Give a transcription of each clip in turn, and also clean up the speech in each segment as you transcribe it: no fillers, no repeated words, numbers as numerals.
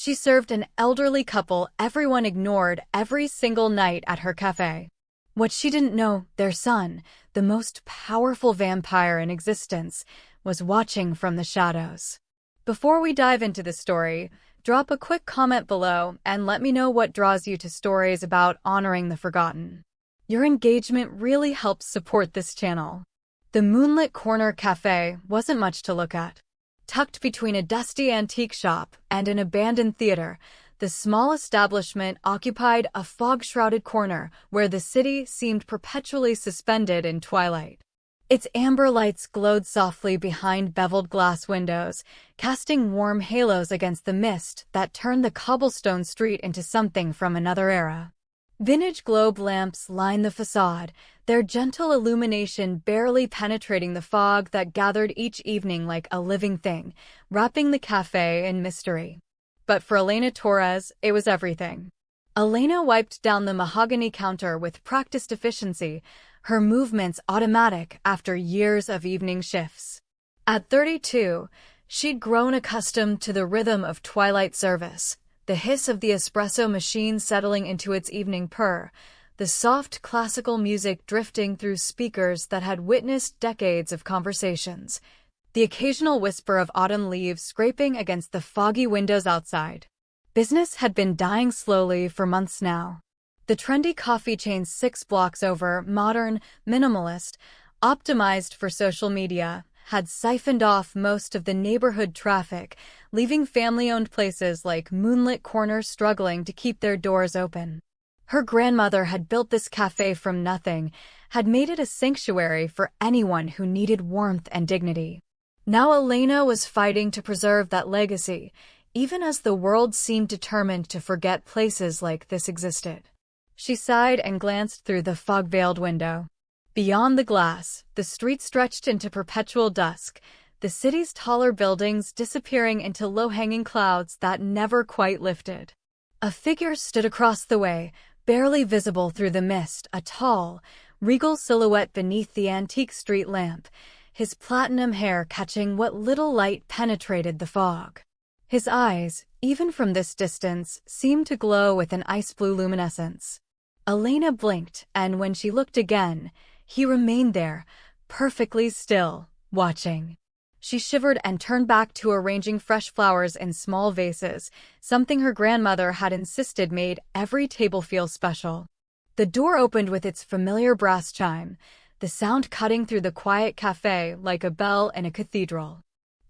She served an elderly couple everyone ignored every single night at her cafe. What she didn't know, their son, the most powerful vampire in existence, was watching from the shadows. Before we dive into the story, drop a quick comment below and let me know what draws you to stories about honoring the forgotten. Your engagement really helps support this channel. The Moonlit Corner Cafe wasn't much to look at. Tucked between a dusty antique shop and an abandoned theater, the small establishment occupied a fog-shrouded corner where the city seemed perpetually suspended in twilight. Its amber lights glowed softly behind beveled glass windows, casting warm halos against the mist that turned the cobblestone street into something from another era. Vintage globe lamps lined the facade, their gentle illumination barely penetrating the fog that gathered each evening like a living thing, wrapping the cafe in mystery. But for Elena Torres, it was everything. Elena wiped down the mahogany counter with practiced efficiency, her movements automatic after years of evening shifts. At 32, she'd grown accustomed to the rhythm of twilight service, the hiss of the espresso machine settling into its evening purr, the soft classical music drifting through speakers that had witnessed decades of conversations, the occasional whisper of autumn leaves scraping against the foggy windows outside. Business had been dying slowly for months now. The trendy coffee chain 6 blocks over, modern, minimalist, optimized for social media, had siphoned off most of the neighborhood traffic, leaving family-owned places like Moonlit Corner struggling to keep their doors open. Her grandmother had built this cafe from nothing, had made it a sanctuary for anyone who needed warmth and dignity. Now Elena was fighting to preserve that legacy, even as the world seemed determined to forget places like this existed. She sighed and glanced through the fog-veiled window. Beyond the glass, the street stretched into perpetual dusk, the city's taller buildings disappearing into low-hanging clouds that never quite lifted. A figure stood across the way, barely visible through the mist, a tall, regal silhouette beneath the antique street lamp, his platinum hair catching what little light penetrated the fog. His eyes, even from this distance, seemed to glow with an ice-blue luminescence. Elena blinked, and when she looked again, he remained there, perfectly still, watching. She shivered and turned back to arranging fresh flowers in small vases, something her grandmother had insisted made every table feel special. The door opened with its familiar brass chime, the sound cutting through the quiet cafe like a bell in a cathedral.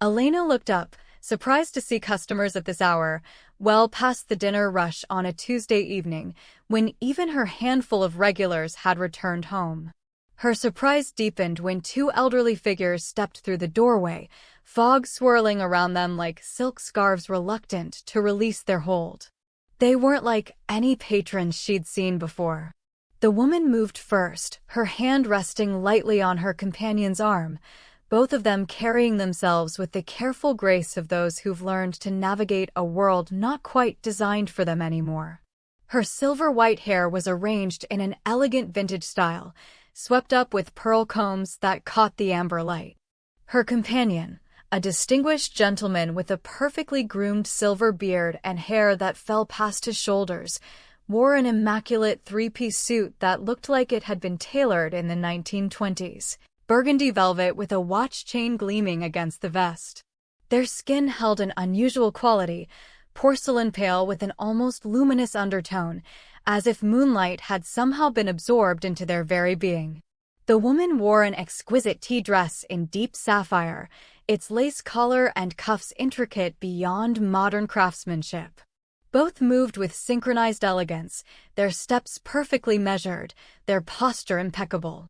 Elena looked up, surprised to see customers at this hour, well past the dinner rush on a Tuesday evening, when even her handful of regulars had returned home. Her surprise deepened when 2 elderly figures stepped through the doorway, fog swirling around them like silk scarves reluctant to release their hold. They weren't like any patrons she'd seen before. The woman moved first, her hand resting lightly on her companion's arm, both of them carrying themselves with the careful grace of those who've learned to navigate a world not quite designed for them anymore. Her silver-white hair was arranged in an elegant vintage style, swept up with pearl combs that caught the amber light. Her companion, a distinguished gentleman with a perfectly groomed silver beard and hair that fell past his shoulders, wore an immaculate 3-piece suit that looked like it had been tailored in the 1920s. Burgundy velvet with a watch chain gleaming against the vest. Their skin held an unusual quality, porcelain pale with an almost luminous undertone, as if moonlight had somehow been absorbed into their very being. The woman wore an exquisite tea dress in deep sapphire, its lace collar and cuffs intricate beyond modern craftsmanship. Both moved with synchronized elegance, their steps perfectly measured, their posture impeccable.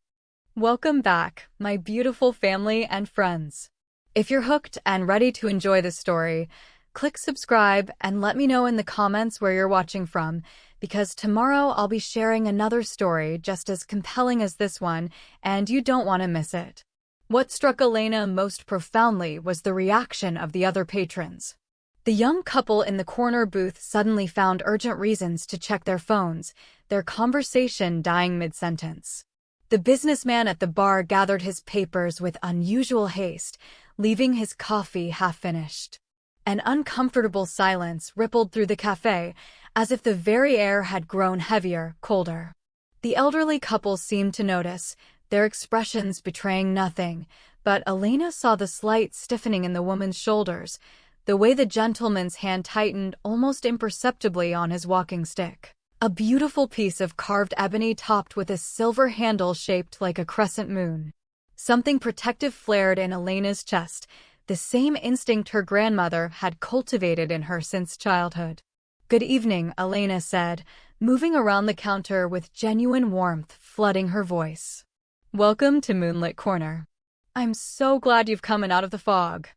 Welcome back, my beautiful family and friends. If you're hooked and ready to enjoy this story, click subscribe and let me know in the comments where you're watching from, because tomorrow I'll be sharing another story just as compelling as this one, and you don't want to miss it. What struck Elena most profoundly was the reaction of the other patrons. The young couple in the corner booth suddenly found urgent reasons to check their phones, their conversation dying mid-sentence. The businessman at the bar gathered his papers with unusual haste, leaving his coffee half-finished. An uncomfortable silence rippled through the cafe, as if the very air had grown heavier, colder. The elderly couple seemed to notice, their expressions betraying nothing, but Elena saw the slight stiffening in the woman's shoulders, the way the gentleman's hand tightened almost imperceptibly on his walking stick. A beautiful piece of carved ebony topped with a silver handle shaped like a crescent moon. Something protective flared in Elena's chest, the same instinct her grandmother had cultivated in her since childhood. "Good evening," Elena said, moving around the counter with genuine warmth flooding her voice. "Welcome to Moonlit Corner. I'm so glad you've come out of the fog."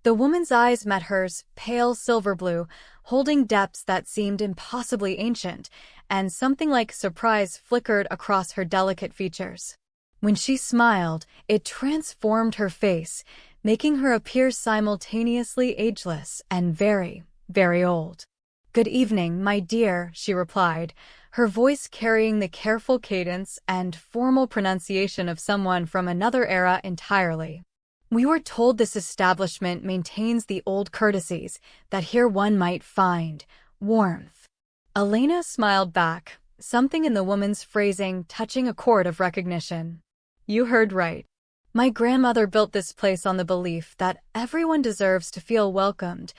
The woman's eyes met hers, pale silver blue, holding depths that seemed impossibly ancient, and something like surprise flickered across her delicate features. When she smiled, it transformed her face, making her appear simultaneously ageless and very, very old. "Good evening, my dear," she replied, her voice carrying the careful cadence and formal pronunciation of someone from another era entirely. "We were told this establishment maintains the old courtesies that here one might find warmth." Elena smiled back, something in the woman's phrasing touching a chord of recognition. "You heard right. My grandmother built this place on the belief that everyone deserves to feel welcomed,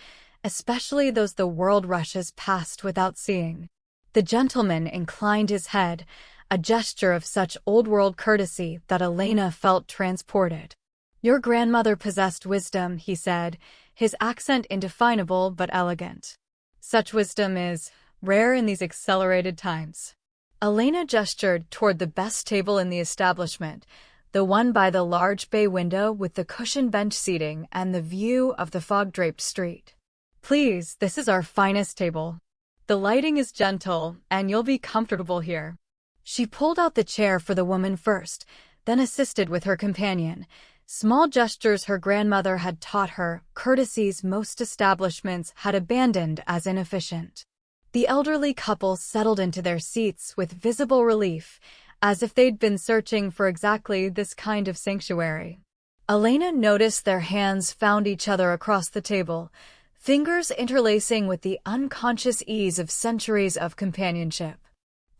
especially those the world rushes past without seeing." The gentleman inclined his head, a gesture of such old-world courtesy that Elena felt transported. "Your grandmother possessed wisdom," he said, his accent indefinable but elegant. "Such wisdom is rare in these accelerated times." Elena gestured toward the best table in the establishment, the one by the large bay window with the cushioned bench seating and the view of the fog-draped street. "Please, this is our finest table. The lighting is gentle, and you'll be comfortable here." She pulled out the chair for the woman first, then assisted with her companion. Small gestures her grandmother had taught her, courtesies most establishments had abandoned as inefficient. The elderly couple settled into their seats with visible relief, as if they'd been searching for exactly this kind of sanctuary. Elena noticed their hands found each other across the table, fingers interlacing with the unconscious ease of centuries of companionship.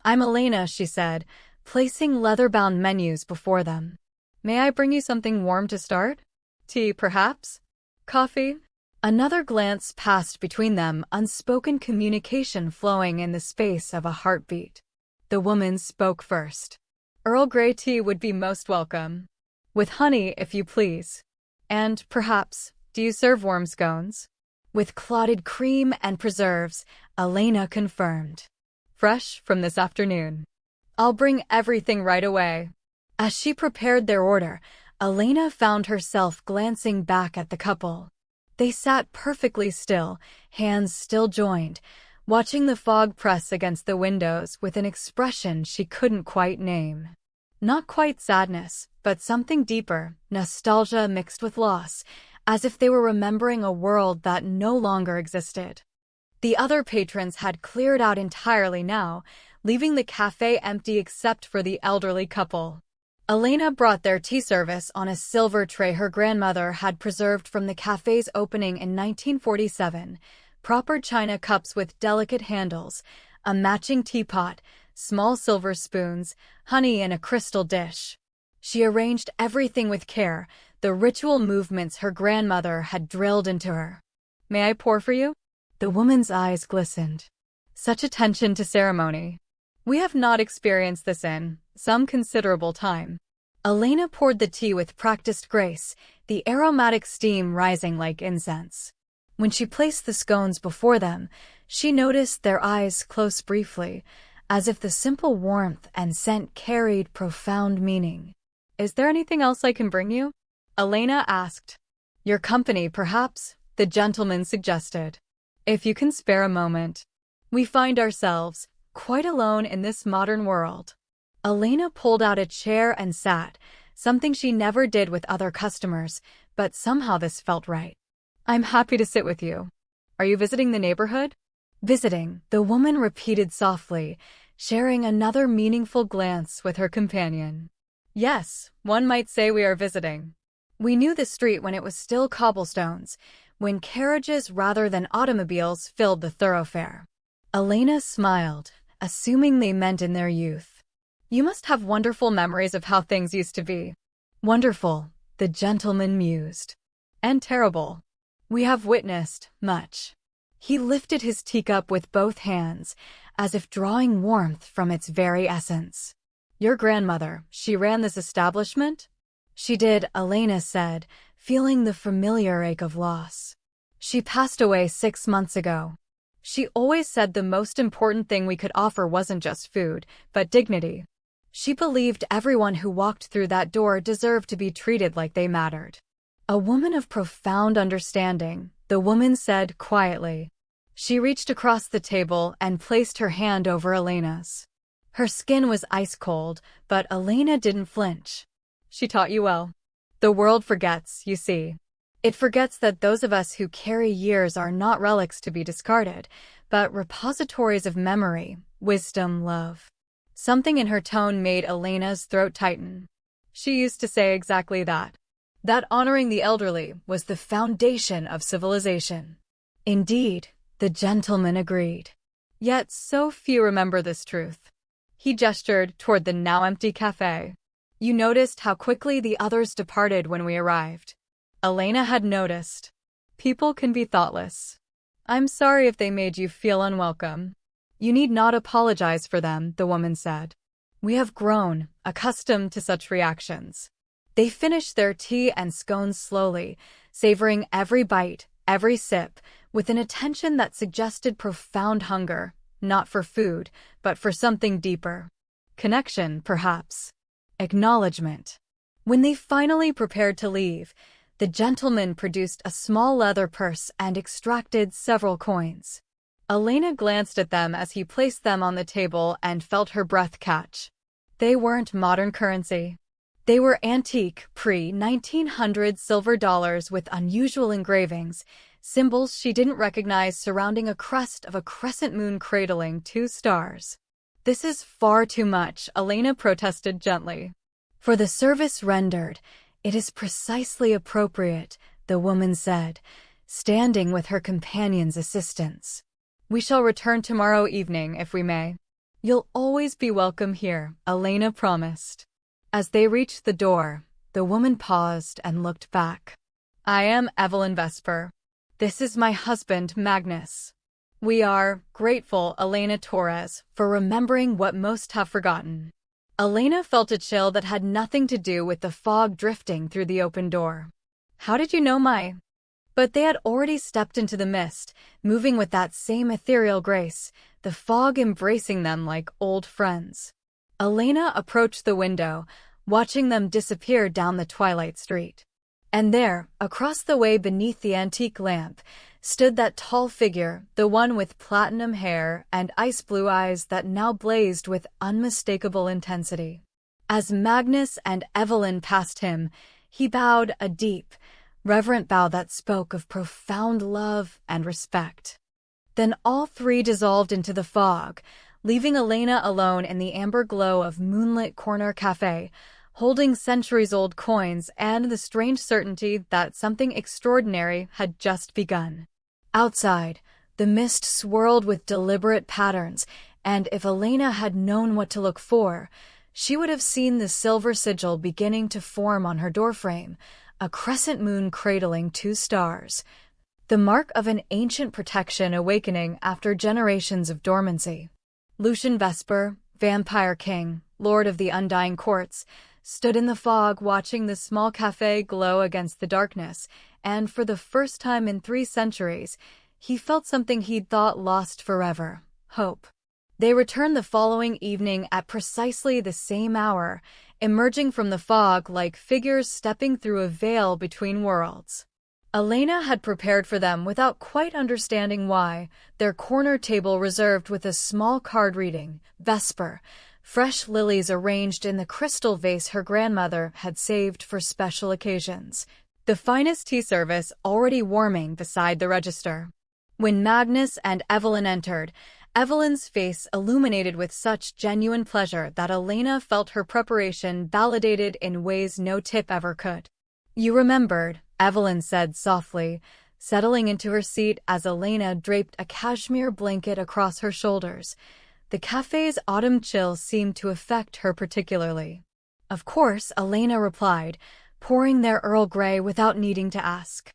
"I'm Elena," she said, placing leather-bound menus before them. "May I bring you something warm to start? Tea, perhaps? Coffee?" Another glance passed between them, unspoken communication flowing in the space of a heartbeat. The woman spoke first. "Earl Grey tea would be most welcome. With honey, if you please. And, perhaps, do you serve warm scones?" "With clotted cream and preserves," Elena confirmed. "Fresh from this afternoon." "I'll bring everything right away." As she prepared their order, Elena found herself glancing back at the couple. They sat perfectly still, hands still joined, watching the fog press against the windows with an expression she couldn't quite name. Not quite sadness, but something deeper, nostalgia mixed with loss, as if they were remembering a world that no longer existed. The other patrons had cleared out entirely now, leaving the cafe empty except for the elderly couple. Elena brought their tea service on a silver tray her grandmother had preserved from the cafe's opening in 1947, proper china cups with delicate handles, a matching teapot, small silver spoons, honey in a crystal dish. She arranged everything with care, the ritual movements her grandmother had drilled into her. "May I pour for you?" The woman's eyes glistened. "Such attention to ceremony. We have not experienced this in some considerable time." Elena poured the tea with practiced grace, the aromatic steam rising like incense. When she placed the scones before them, she noticed their eyes close briefly, as if the simple warmth and scent carried profound meaning. "Is there anything else I can bring you?" Elena asked. "Your company, perhaps," the gentleman suggested. "If you can spare a moment. We find ourselves quite alone in this modern world." Elena pulled out a chair and sat, something she never did with other customers, but somehow this felt right. "I'm happy to sit with you. Are you visiting the neighborhood?" "Visiting," the woman repeated softly, sharing another meaningful glance with her companion. "Yes, one might say we are visiting. We knew the street when it was still cobblestones. when carriages rather than automobiles filled the thoroughfare. Elena smiled, assuming they meant in their youth. You must have wonderful memories of how things used to be. Wonderful, the gentleman mused. And terrible. We have witnessed much. He lifted his teacup with both hands, as if drawing warmth from its very essence. Your grandmother, she ran this establishment? She did, Elena said, feeling the familiar ache of loss. She passed away 6 months ago. She always said the most important thing we could offer wasn't just food, but dignity. She believed everyone who walked through that door deserved to be treated like they mattered. A woman of profound understanding, the woman said quietly. She reached across the table and placed her hand over Elena's. Her skin was ice cold, but Elena didn't flinch. She taught you well. The world forgets, you see. It forgets that those of us who carry years are not relics to be discarded, but repositories of memory, wisdom, love. Something in her tone made Elena's throat tighten. She used to say exactly that. That honoring the elderly was the foundation of civilization. Indeed, the gentleman agreed. Yet so few remember this truth. He gestured toward the now empty cafe. You noticed how quickly the others departed when we arrived. Elena had noticed. People can be thoughtless. I'm sorry if they made you feel unwelcome. You need not apologize for them, the woman said. We have grown accustomed to such reactions. They finished their tea and scones slowly, savoring every bite, every sip, with an attention that suggested profound hunger, not for food, but for something deeper. Connection, perhaps. Acknowledgement. When they finally prepared to leave, the gentleman produced a small leather purse and extracted several coins. Elena glanced at them as he placed them on the table and felt her breath catch. They weren't modern currency. They were antique, pre-1900 silver dollars with unusual engravings, symbols she didn't recognize surrounding a crest of a crescent moon cradling 2 stars. This is far too much, Elena protested gently. For the service rendered, it is precisely appropriate, the woman said, standing with her companion's assistance. We shall return tomorrow evening, if we may. You'll always be welcome here, Elena promised. As they reached the door, the woman paused and looked back. I am Evelyn Vesper. This is my husband, Magnus. We are grateful, Elena Torres, for remembering what most have forgotten. Elena felt a chill that had nothing to do with the fog drifting through the open door. How did you know my... But they had already stepped into the mist, moving with that same ethereal grace, the fog embracing them like old friends. Elena approached the window, watching them disappear down the twilight street. And there, across the way beneath the antique lamp, stood that tall figure, the one with platinum hair and ice-blue eyes that now blazed with unmistakable intensity. As Magnus and Evelyn passed him, he bowed a deep, reverent bow that spoke of profound love and respect. Then all three dissolved into the fog, leaving Elena alone in the amber glow of moonlit corner cafe, holding centuries-old coins and the strange certainty that something extraordinary had just begun. Outside, the mist swirled with deliberate patterns, and if Elena had known what to look for, she would have seen the silver sigil beginning to form on her doorframe, a crescent moon cradling 2 stars, the mark of an ancient protection awakening after generations of dormancy. Lucian Vesper, Vampire King, Lord of the Undying Courts, stood in the fog watching the small cafe glow against the darkness, and for the first time in 3 centuries, he felt something he'd thought lost forever: hope. They returned the following evening at precisely the same hour, emerging from the fog like figures stepping through a veil between worlds. Elena had prepared for them without quite understanding why, their corner table reserved with a small card reading, Vesper, fresh lilies arranged in the crystal vase her grandmother had saved for special occasions, the finest tea service already warming beside the register. When Magnus and Evelyn entered, Evelyn's face illuminated with such genuine pleasure that Elena felt her preparation validated in ways no tip ever could. You remembered, Evelyn said softly, settling into her seat as Elena draped a cashmere blanket across her shoulders. The cafe's autumn chill seemed to affect her particularly. "Of course," Elena replied, pouring their Earl Grey without needing to ask.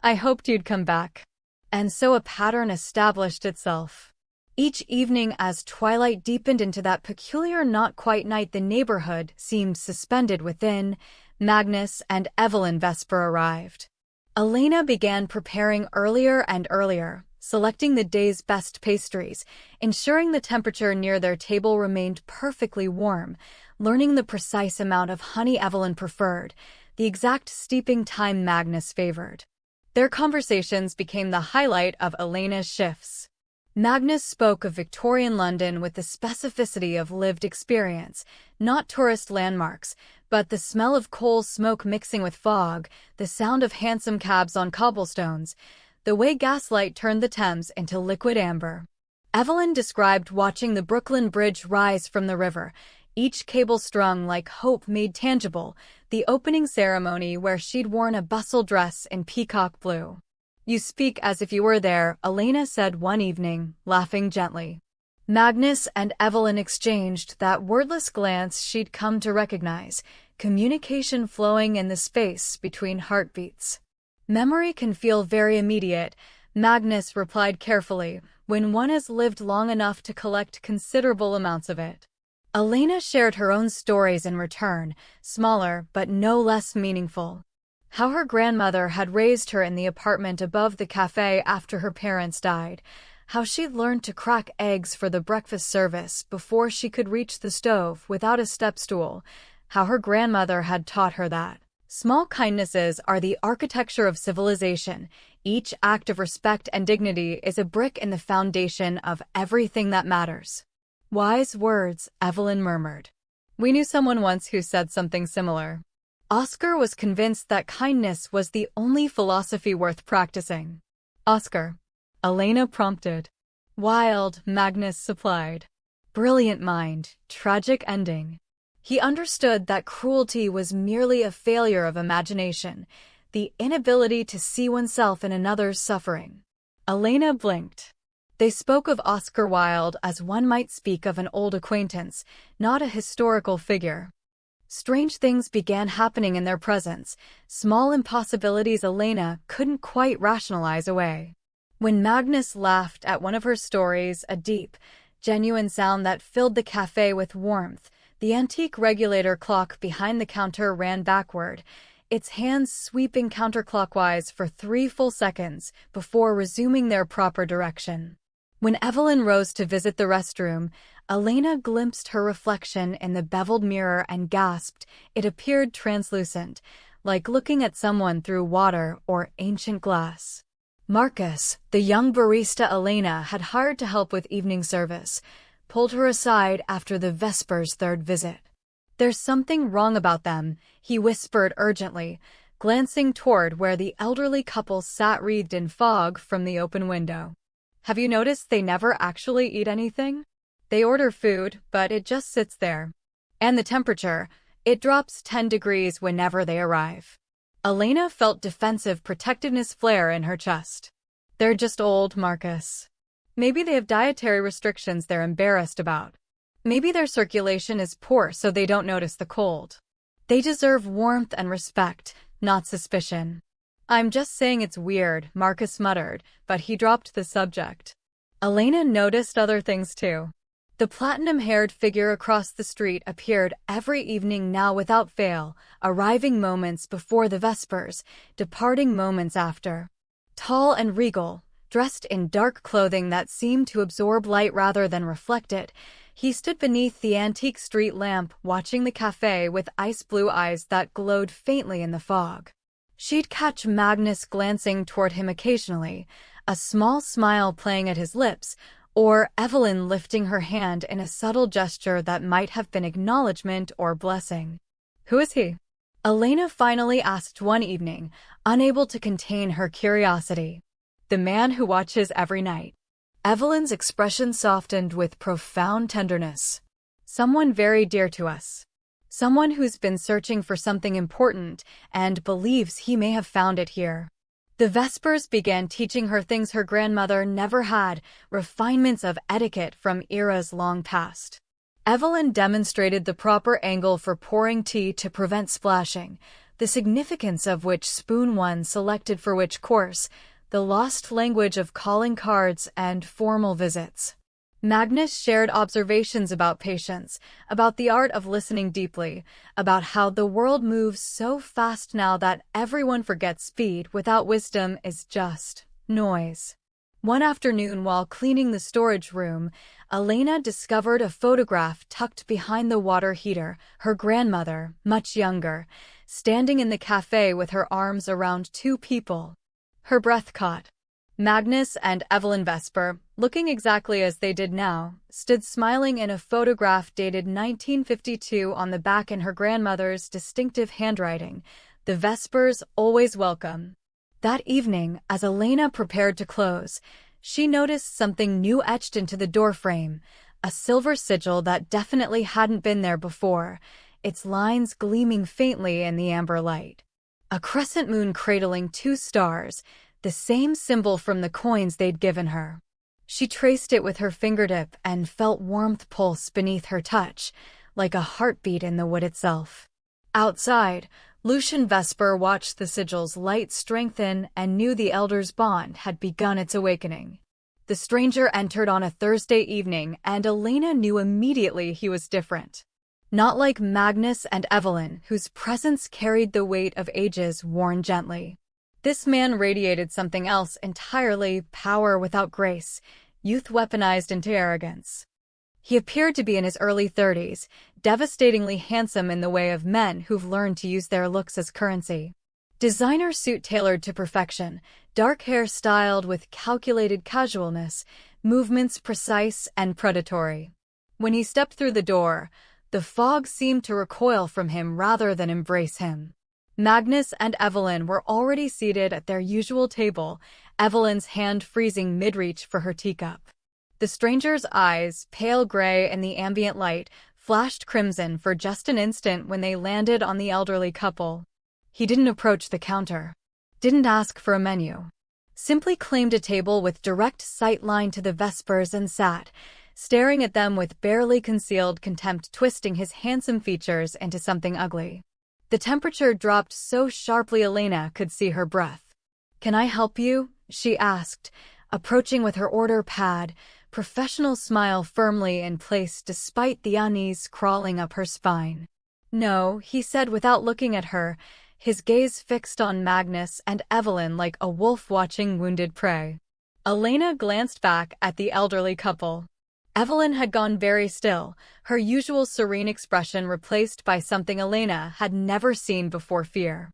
"I hoped you'd come back." And so a pattern established itself. Each evening, as twilight deepened into that peculiar not-quite night, the neighborhood seemed suspended within. Magnus and Evelyn Vesper arrived. Elena began preparing earlier and earlier, selecting the day's best pastries, ensuring the temperature near their table remained perfectly warm, learning the precise amount of honey Evelyn preferred, the exact steeping time Magnus favored. Their conversations became the highlight of Elena's shifts. Magnus spoke of Victorian London with the specificity of lived experience, not tourist landmarks, but the smell of coal smoke mixing with fog, the sound of hansom cabs on cobblestones, the way gaslight turned the Thames into liquid amber. Evelyn described watching the Brooklyn Bridge rise from the river, each cable strung like hope made tangible, the opening ceremony where she'd worn a bustle dress in peacock blue. "You speak as if you were there," Elena said one evening, laughing gently. Magnus and Evelyn exchanged that wordless glance she'd come to recognize, communication flowing in the space between heartbeats. "Memory can feel very immediate," Magnus replied carefully, "when one has lived long enough to collect considerable amounts of it." Elena shared her own stories in return, smaller but no less meaningful. How her grandmother had raised her in the apartment above the cafe after her parents died. How she'd learned to crack eggs for the breakfast service before she could reach the stove without a step stool. How her grandmother had taught her that small kindnesses are the architecture of civilization. Each act of respect and dignity is a brick in the foundation of everything that matters. "Wise words," Evelyn murmured. "We knew someone once who said something similar." Oscar was convinced that kindness was the only philosophy worth practicing. "Oscar," Elena prompted. "Wild," Magnus supplied. "Brilliant mind, tragic ending." He understood that cruelty was merely a failure of imagination, the inability to see oneself in another's suffering. Elena blinked. They spoke of Oscar Wilde as one might speak of an old acquaintance, not a historical figure. Strange things began happening in their presence, small impossibilities Elena couldn't quite rationalize away. When Magnus laughed at one of her stories, a deep, genuine sound that filled the cafe with warmth, the antique regulator clock behind the counter ran backward, its hands sweeping counterclockwise for 3 full seconds before resuming their proper direction. When Evelyn rose to visit the restroom, Elena glimpsed her reflection in the beveled mirror and gasped. It appeared translucent, like looking at someone through water or ancient glass. Marcus, the young barista Elena had hired to help with evening service, pulled her aside after the Vesper's third visit. "There's something wrong about them," he whispered urgently, glancing toward where the elderly couple sat wreathed in fog from the open window. "Have you noticed they never actually eat anything? They order food, but it just sits there. And the temperature, it drops 10 degrees whenever they arrive." Elena felt defensive protectiveness flare in her chest. "They're just old, Marcus. Maybe they have dietary restrictions they're embarrassed about. Maybe their circulation is poor so they don't notice the cold. They deserve warmth and respect, not suspicion." "I'm just saying it's weird," Marcus muttered, but he dropped the subject. Elena noticed other things too. The platinum-haired figure across the street appeared every evening now without fail, arriving moments before the Vespers, departing moments after. Tall and regal, dressed in dark clothing that seemed to absorb light rather than reflect it, he stood beneath the antique street lamp watching the cafe with ice-blue eyes that glowed faintly in the fog. She'd catch Magnus glancing toward him occasionally, a small smile playing at his lips, or Evelyn lifting her hand in a subtle gesture that might have been acknowledgement or blessing. "Who is he?" Elena finally asked one evening, unable to contain her curiosity. "The man who watches every night." Evelyn's expression softened with profound tenderness. "Someone very dear to us. Someone who's been searching for something important and believes he may have found it here." The Vespers began teaching her things her grandmother never had, refinements of etiquette from eras long past. Evelyn demonstrated the proper angle for pouring tea to prevent splashing, the significance of which spoon one selected for which course, the lost language of calling cards and formal visits. Magnus shared observations about patience, about the art of listening deeply, about how the world moves so fast now that everyone forgets speed without wisdom is just noise. One afternoon while cleaning the storage room, Elena discovered a photograph tucked behind the water heater, her grandmother, much younger, standing in the cafe with her arms around two people. Her breath caught. Magnus and Evelyn Vesper, looking exactly as they did now, stood smiling in a photograph dated 1952 on the back in her grandmother's distinctive handwriting, "The Vespers always welcome." That evening, as Elena prepared to close, she noticed something new etched into the doorframe, a silver sigil that definitely hadn't been there before, its lines gleaming faintly in the amber light. A crescent moon cradling two stars, the same symbol from the coins they'd given her. She traced it with her fingertip and felt warmth pulse beneath her touch, like a heartbeat in the wood itself. Outside, Lucian Vesper watched the sigil's light strengthen and knew the elder's bond had begun its awakening. The stranger entered on a Thursday evening, and Elena knew immediately he was different. Not like Magnus and Evelyn, whose presence carried the weight of ages worn gently. This man radiated something else entirely, power without grace, youth weaponized into arrogance. He appeared to be in his early 30s, devastatingly handsome in the way of men who've learned to use their looks as currency. Designer suit tailored to perfection, dark hair styled with calculated casualness, movements precise and predatory. When he stepped through the door, the fog seemed to recoil from him rather than embrace him. Magnus and Evelyn were already seated at their usual table, Evelyn's hand freezing mid-reach for her teacup. The stranger's eyes, pale gray in the ambient light, flashed crimson for just an instant when they landed on the elderly couple. He didn't approach the counter. Didn't ask for a menu. Simply claimed a table with direct sight line to the Vespers and sat, staring at them with barely concealed contempt, twisting his handsome features into something ugly. The temperature dropped so sharply Elena could see her breath. "Can I help you?" she asked, approaching with her order pad, professional smile firmly in place despite the unease crawling up her spine. "No," he said without looking at her, his gaze fixed on Magnus and Evelyn like a wolf watching wounded prey. Elena glanced back at the elderly couple. Evelyn had gone very still, her usual serene expression replaced by something Elena had never seen before: fear.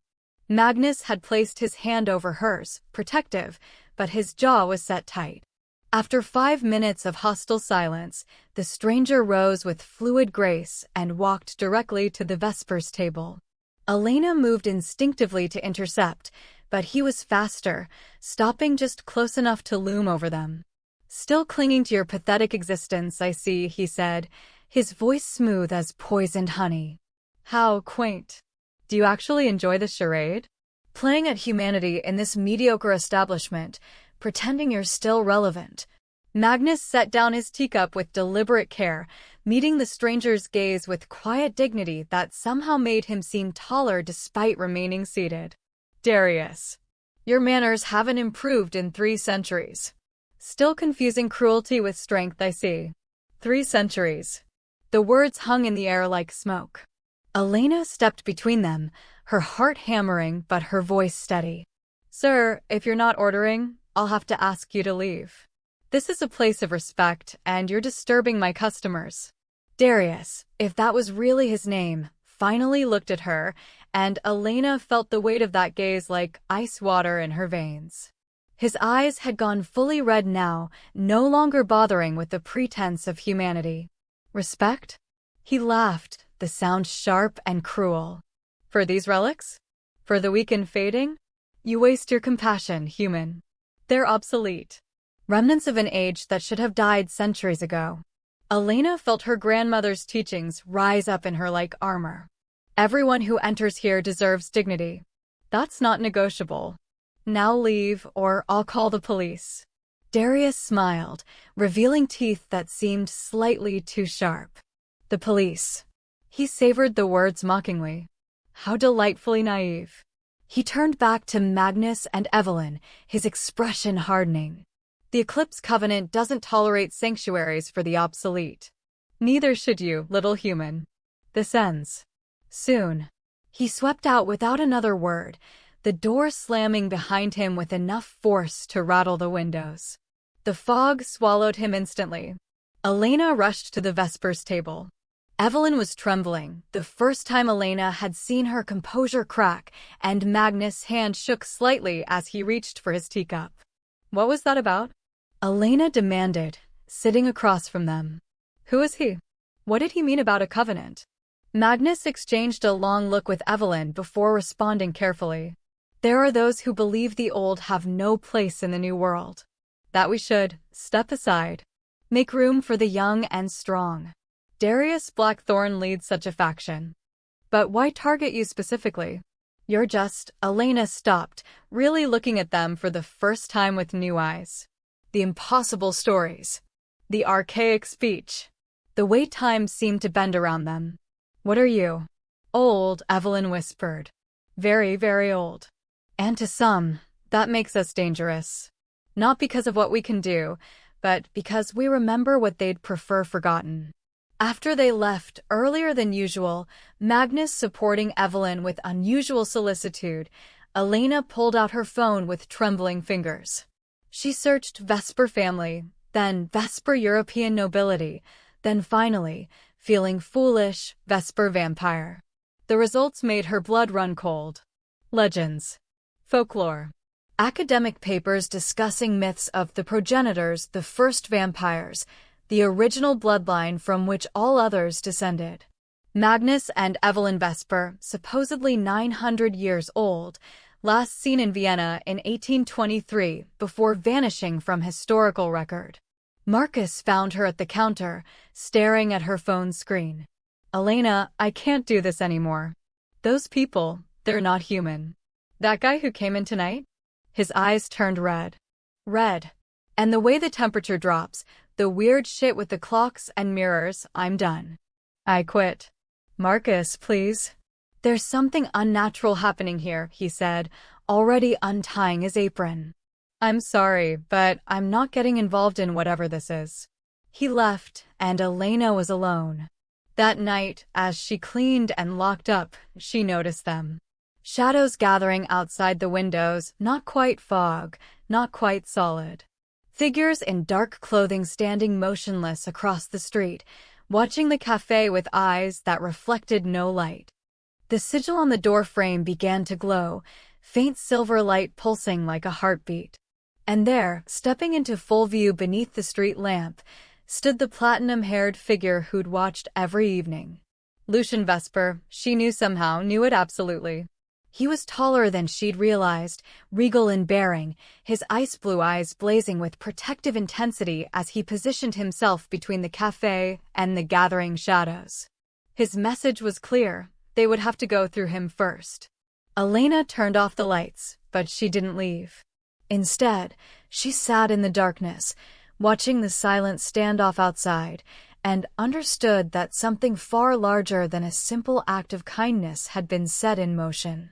Magnus had placed his hand over hers, protective, but his jaw was set tight. After 5 minutes of hostile silence, the stranger rose with fluid grace and walked directly to the Vespers table. Elena moved instinctively to intercept, but he was faster, stopping just close enough to loom over them. "Still clinging to your pathetic existence, I see," he said, his voice smooth as poisoned honey. "How quaint. Do you actually enjoy the charade? Playing at humanity in this mediocre establishment, pretending you're still relevant." Magnus set down his teacup with deliberate care, meeting the stranger's gaze with quiet dignity that somehow made him seem taller despite remaining seated. "Darius, your manners haven't improved in 3 centuries. Still confusing cruelty with strength, I see. 3 centuries. The words hung in the air like smoke. Elena stepped between them, her heart hammering but her voice steady. "Sir, if you're not ordering, I'll have to ask you to leave. This is a place of respect, and you're disturbing my customers." Darius, if that was really his name, finally looked at her, and Elena felt the weight of that gaze like ice water in her veins. His eyes had gone fully red now, no longer bothering with the pretense of humanity. "Respect?" He laughed, the sound sharp and cruel. "For these relics? For the weak and fading? You waste your compassion, human. They're obsolete. Remnants of an age that should have died centuries ago." Elena felt her grandmother's teachings rise up in her like armor. "Everyone who enters here deserves dignity. That's not negotiable." Now leave, or I'll call the police. Darius smiled, revealing teeth that seemed slightly too sharp. The police. He savored the words mockingly. How delightfully naive. He turned back to Magnus and Evelyn, his expression hardening. The Eclipse Covenant doesn't tolerate sanctuaries for the obsolete. Neither should you, little human. This ends. Soon. He swept out without another word, the door slamming behind him with enough force to rattle the windows. The fog swallowed him instantly. Elena rushed to the Vespers table. Evelyn was trembling, the first time Elena had seen her composure crack, and Magnus' hand shook slightly as he reached for his teacup. What was that about? Elena demanded, sitting across from them. Who is he? What did he mean about a covenant? Magnus exchanged a long look with Evelyn before responding carefully. There are those who believe the old have no place in the new world. That we should step aside. Make room for the young and strong. Darius Blackthorn leads such a faction. But why target you specifically? You're just... Elena stopped, really looking at them for the first time with new eyes. The impossible stories. The archaic speech. The way time seemed to bend around them. What are you? Old, Evelyn whispered. Very, very old. And to some, that makes us dangerous. Not because of what we can do, but because we remember what they'd prefer forgotten. After they left earlier than usual, Magnus supporting Evelyn with unusual solicitude, Elena pulled out her phone with trembling fingers. She searched Vesper family, then Vesper European nobility, then finally, feeling foolish, Vesper vampire. The results made her blood run cold. Legends. Folklore. Academic papers discussing myths of the progenitors, the first vampires, the original bloodline from which all others descended. Magnus and Evelyn Vesper, supposedly 900 years old, last seen in Vienna in 1823 before vanishing from historical record. Marcus found her at the counter, staring at her phone screen. Elena, I can't do this anymore. Those people, they're not human. That guy who came in tonight? His eyes turned red. Red. And the way the temperature drops, the weird shit with the clocks and mirrors, I'm done. I quit. Marcus, please. There's something unnatural happening here, he said, already untying his apron. I'm sorry, but I'm not getting involved in whatever this is. He left, and Elena was alone. That night, as she cleaned and locked up, she noticed them. Shadows gathering outside the windows, not quite fog, not quite solid. Figures in dark clothing standing motionless across the street, watching the cafe with eyes that reflected no light. The sigil on the doorframe began to glow, faint silver light pulsing like a heartbeat. And there, stepping into full view beneath the street lamp, stood the platinum-haired figure who'd watched every evening. Lucian Vesper, she knew somehow, knew it absolutely. He was taller than she'd realized, regal in bearing, his ice-blue eyes blazing with protective intensity as he positioned himself between the cafe and the gathering shadows. His message was clear, they would have to go through him first. Elena turned off the lights, but she didn't leave. Instead, she sat in the darkness, watching the silent standoff outside, and understood that something far larger than a simple act of kindness had been set in motion.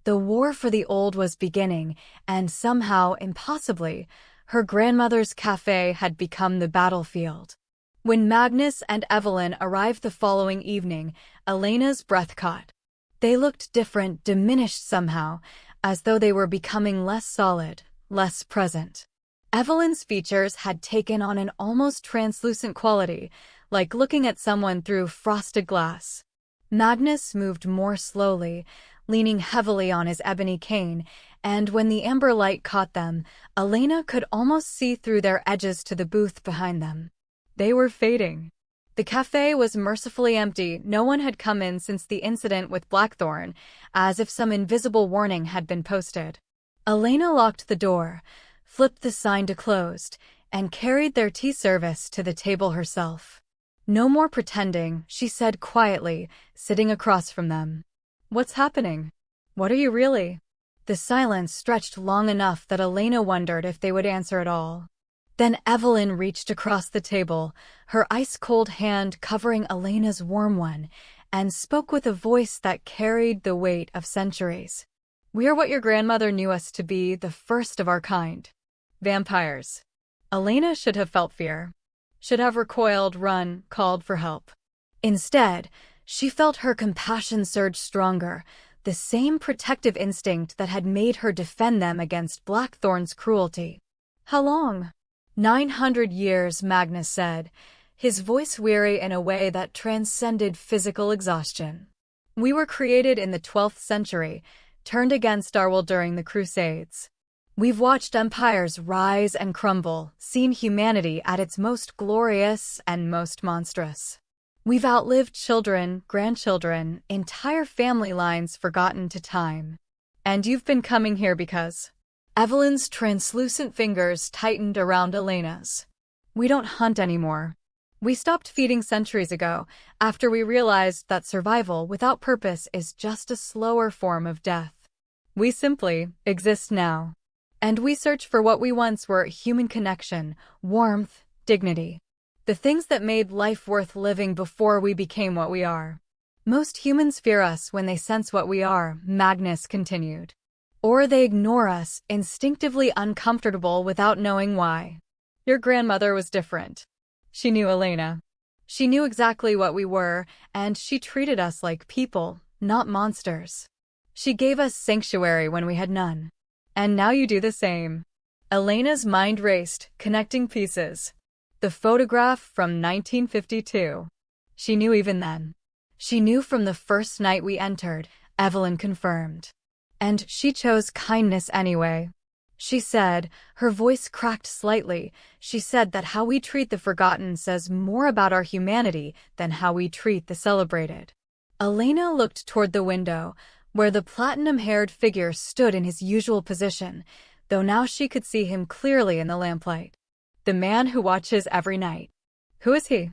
The war for the old was beginning, and somehow, impossibly, her grandmother's cafe had become the battlefield. When Magnus and Evelyn arrived the following evening, Elena's breath caught. They looked different, diminished somehow, as though they were becoming less solid, less present. Evelyn's features had taken on an almost translucent quality, like looking at someone through frosted glass. Magnus moved more slowly, leaning heavily on his ebony cane, and when the amber light caught them, Elena could almost see through their edges to the booth behind them. They were fading. The cafe was mercifully empty. No one had come in since the incident with Blackthorn, as if some invisible warning had been posted. Elena locked the door, flipped the sign to closed, and carried their tea service to the table herself. No more pretending, she said quietly, sitting across from them. What's happening? What are you really? The silence stretched long enough that Elena wondered if they would answer at all. Then Evelyn reached across the table, her ice-cold hand covering Elena's warm one, and spoke with a voice that carried the weight of centuries. "We are what your grandmother knew us to be, the first of our kind. Vampires." Elena should have felt fear. Should have recoiled, run, called for help. Instead, she felt her compassion surge stronger, the same protective instinct that had made her defend them against Blackthorn's cruelty. "How long?" 900 years, Magnus said, his voice weary in a way that transcended physical exhaustion. "We were created in the 12th century, turned against our will during the Crusades. We've watched empires rise and crumble, seen humanity at its most glorious and most monstrous. We've outlived children, grandchildren, entire family lines forgotten to time. And you've been coming here because..." Evelyn's translucent fingers tightened around Elena's. "We don't hunt anymore. We stopped feeding centuries ago, after we realized that survival without purpose is just a slower form of death. We simply exist now. And we search for what we once were: human connection, warmth, dignity. The things that made life worth living before we became what we are. Most humans fear us when they sense what we are," Magnus continued. "Or they ignore us, instinctively uncomfortable without knowing why. Your grandmother was different. She knew Elena. She knew exactly what we were, and she treated us like people, not monsters. She gave us sanctuary when we had none. And now you do the same." Elena's mind raced, connecting pieces. The photograph from 1952. She knew even then. "She knew from the first night we entered," Evelyn confirmed. "And she chose kindness anyway." She said, her voice cracked slightly, she said that how we treat the forgotten says more about our humanity than how we treat the celebrated. Elena looked toward the window, where the platinum-haired figure stood in his usual position, though now she could see him clearly in the lamplight. "The man who watches every night. Who is he?"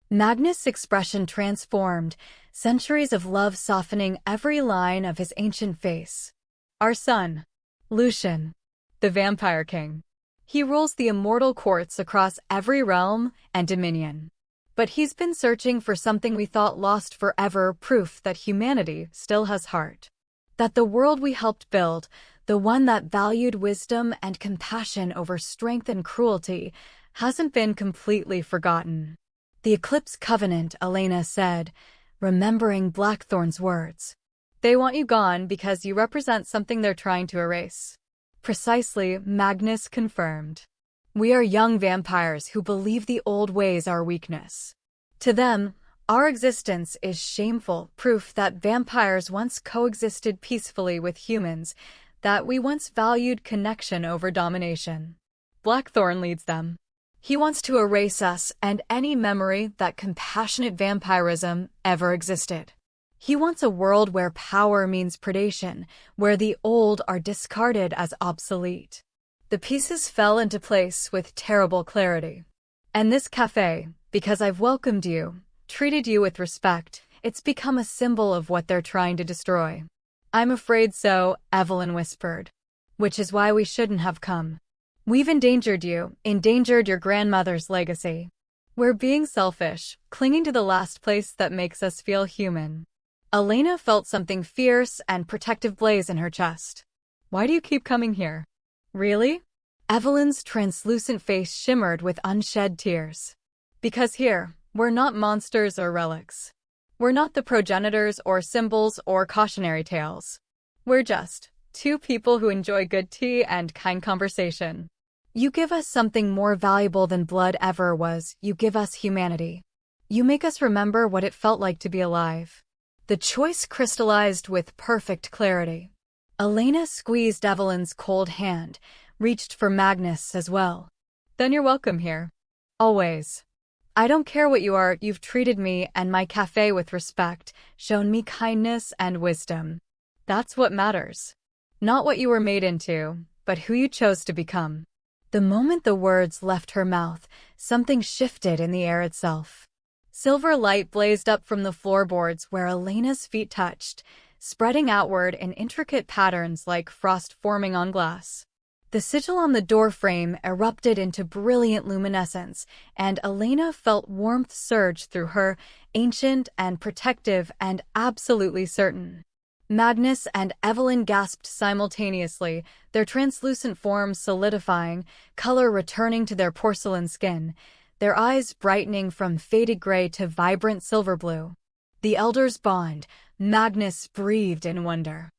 Magnus' expression transformed, centuries of love softening every line of his ancient face. "Our son, Lucian, the Vampire King. He rules the immortal courts across every realm and dominion. But he's been searching for something we thought lost forever, proof that humanity still has heart. That the world we helped build, the one that valued wisdom and compassion over strength and cruelty, hasn't been completely forgotten." "The Eclipse Covenant," Elena said, remembering Blackthorn's words. "They want you gone because you represent something they're trying to erase." "Precisely," Magnus confirmed. "We are young vampires who believe the old ways are weakness. To them, our existence is shameful, proof that vampires once coexisted peacefully with humans, that we once valued connection over domination. Blackthorn leads them. He wants to erase us and any memory that compassionate vampirism ever existed. He wants a world where power means predation, where the old are discarded as obsolete." The pieces fell into place with terrible clarity. "And this cafe, because I've welcomed you, treated you with respect, it's become a symbol of what they're trying to destroy." "I'm afraid so," Evelyn whispered. "Which is why we shouldn't have come. We've endangered you, endangered your grandmother's legacy. We're being selfish, clinging to the last place that makes us feel human." Elena felt something fierce and protective blaze in her chest. "Why do you keep coming here?" "Really?" Evelyn's translucent face shimmered with unshed tears. "Because here, we're not monsters or relics. We're not the progenitors or symbols or cautionary tales. We're just two people who enjoy good tea and kind conversation. You give us something more valuable than blood ever was. You give us humanity. You make us remember what it felt like to be alive." The choice crystallized with perfect clarity. Elena squeezed Evelyn's cold hand, reached for Magnus as well. "Then you're welcome here. Always. I don't care what you are, you've treated me and my cafe with respect, shown me kindness and wisdom. That's what matters. Not what you were made into, but who you chose to become." The moment the words left her mouth, something shifted in the air itself. Silver light blazed up from the floorboards where Elena's feet touched, spreading outward in intricate patterns like frost forming on glass. The sigil on the door frame erupted into brilliant luminescence, and Elena felt warmth surge through her, ancient and protective and absolutely certain. Magnus and Evelyn gasped simultaneously, their translucent forms solidifying, color returning to their porcelain skin, their eyes brightening from faded gray to vibrant silver blue. The elders' bond, Magnus breathed in wonder.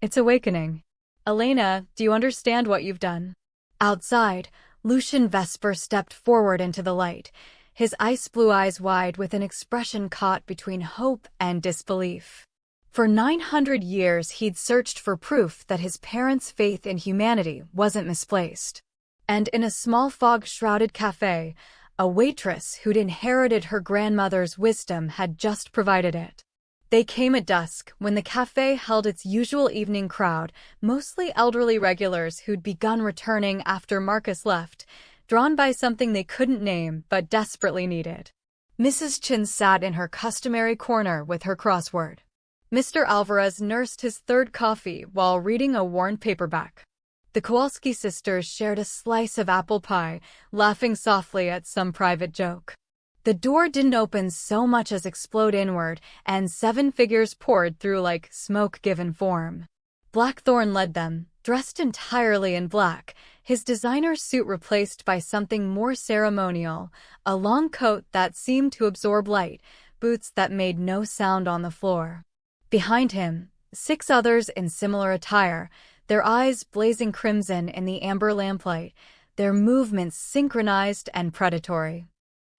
It's awakening. Elena, do you understand what you've done? Outside, Lucian Vesper stepped forward into the light, his ice blue eyes wide with an expression caught between hope and disbelief. For 900 years he'd searched for proof that his parents' faith in humanity wasn't misplaced. And in a small fog-shrouded cafe, a waitress who'd inherited her grandmother's wisdom had just provided it. They came at dusk, when the cafe held its usual evening crowd, mostly elderly regulars who'd begun returning after Marcus left, drawn by something they couldn't name but desperately needed. Mrs. Chin sat in her customary corner with her crossword. Mr. Alvarez nursed his third coffee while reading a worn paperback. The Kowalski sisters shared a slice of apple pie, laughing softly at some private joke. The door didn't open so much as explode inward, and 7 figures poured through like smoke given form. Blackthorn led them, dressed entirely in black, his designer suit replaced by something more ceremonial, a long coat that seemed to absorb light, boots that made no sound on the floor. Behind him, 6 others in similar attire, their eyes blazing crimson in the amber lamplight, their movements synchronized and predatory.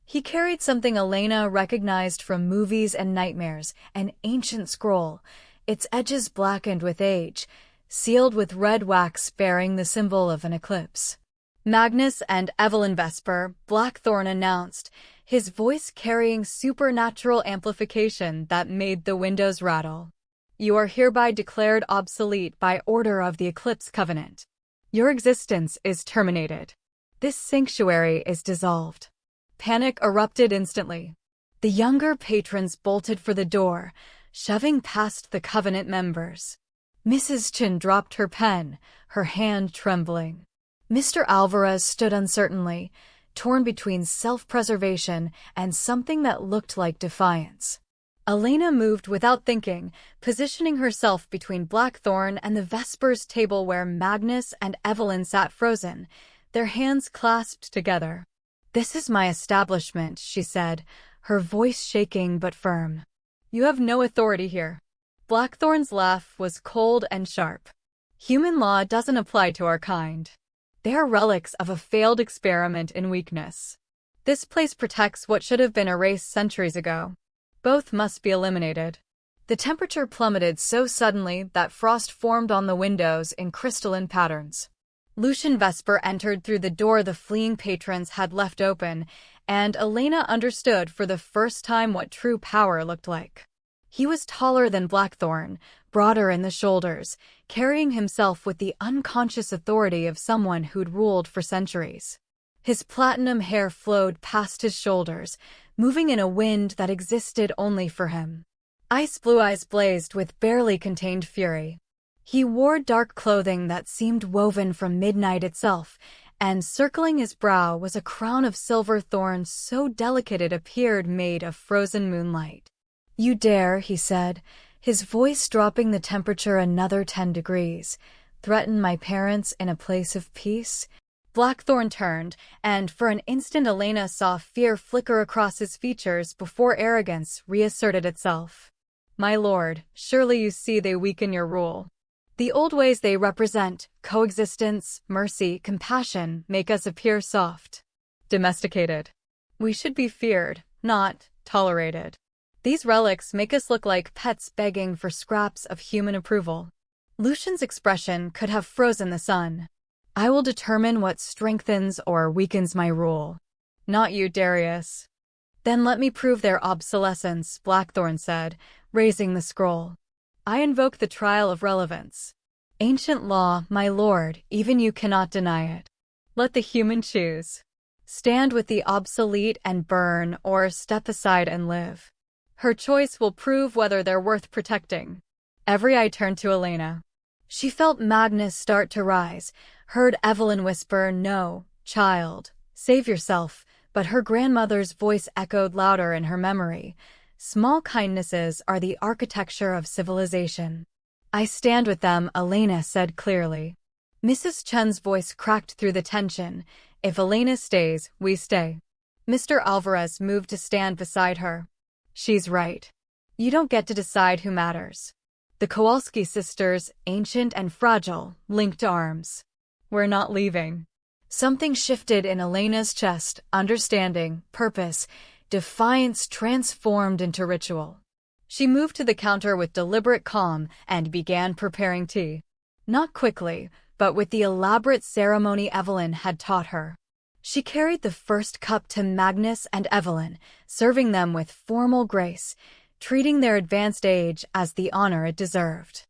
He carried something Elena recognized from movies and nightmares, an ancient scroll, its edges blackened with age, sealed with red wax bearing the symbol of an eclipse. Magnus and Evelyn Vesper, Blackthorn announced, his voice carrying supernatural amplification that made the windows rattle. You are hereby declared obsolete by order of the Eclipse Covenant. Your existence is terminated. This sanctuary is dissolved. Panic erupted instantly. The younger patrons bolted for the door, shoving past the Covenant members. Mrs. Chin dropped her pen, her hand trembling. Mr. Alvarez stood uncertainly, torn between self-preservation and something that looked like defiance. Elena moved without thinking, positioning herself between Blackthorn and the Vespers table where Magnus and Evelyn sat frozen, their hands clasped together. This is my establishment, she said, her voice shaking but firm. You have no authority here. Blackthorn's laugh was cold and sharp. Human law doesn't apply to our kind. They are relics of a failed experiment in weakness. This place protects what should have been erased centuries ago. Both must be eliminated. The temperature plummeted so suddenly that frost formed on the windows in crystalline patterns. Lucian Vesper entered through the door the fleeing patrons had left open, and Elena understood for the first time what true power looked like. He was taller than Blackthorn, broader in the shoulders, carrying himself with the unconscious authority of someone who'd ruled for centuries. His platinum hair flowed past his shoulders, moving in a wind that existed only for him. Ice blue eyes blazed with barely contained fury. He wore dark clothing that seemed woven from midnight itself, and circling his brow was a crown of silver thorns so delicate it appeared made of frozen moonlight. You dare, he said, his voice dropping the temperature another 10 degrees, threaten my parents in a place of peace? Blackthorn turned, and for an instant Elena saw fear flicker across his features before arrogance reasserted itself. My lord, surely you see they weaken your rule. The old ways they represent, coexistence, mercy, compassion, make us appear soft, domesticated. We should be feared, not tolerated. These relics make us look like pets begging for scraps of human approval. Lucian's expression could have frozen the sun. I will determine what strengthens or weakens my rule. Not you, Darius. Then let me prove their obsolescence, Blackthorn said, raising the scroll. I invoke the trial of relevance. Ancient law, my lord, even you cannot deny it. Let the human choose. Stand with the obsolete and burn, or step aside and live. Her choice will prove whether they're worth protecting. Every eye turned to Elena. She felt Magnus start to rise, heard Evelyn whisper, "No, child, save yourself," but her grandmother's voice echoed louder in her memory. "Small kindnesses are the architecture of civilization." "I stand with them," Elena said clearly. Mrs. Chen's voice cracked through the tension. "If Elena stays, we stay." Mr. Alvarez moved to stand beside her. "She's right. You don't get to decide who matters." The Kowalski sisters, ancient and fragile, linked arms. "We're not leaving." Something shifted in Elena's chest, understanding, purpose, defiance transformed into ritual. She moved to the counter with deliberate calm and began preparing tea. Not quickly, but with the elaborate ceremony Evelyn had taught her. She carried the first cup to Magnus and Evelyn, serving them with formal grace, treating their advanced age as the honor it deserved.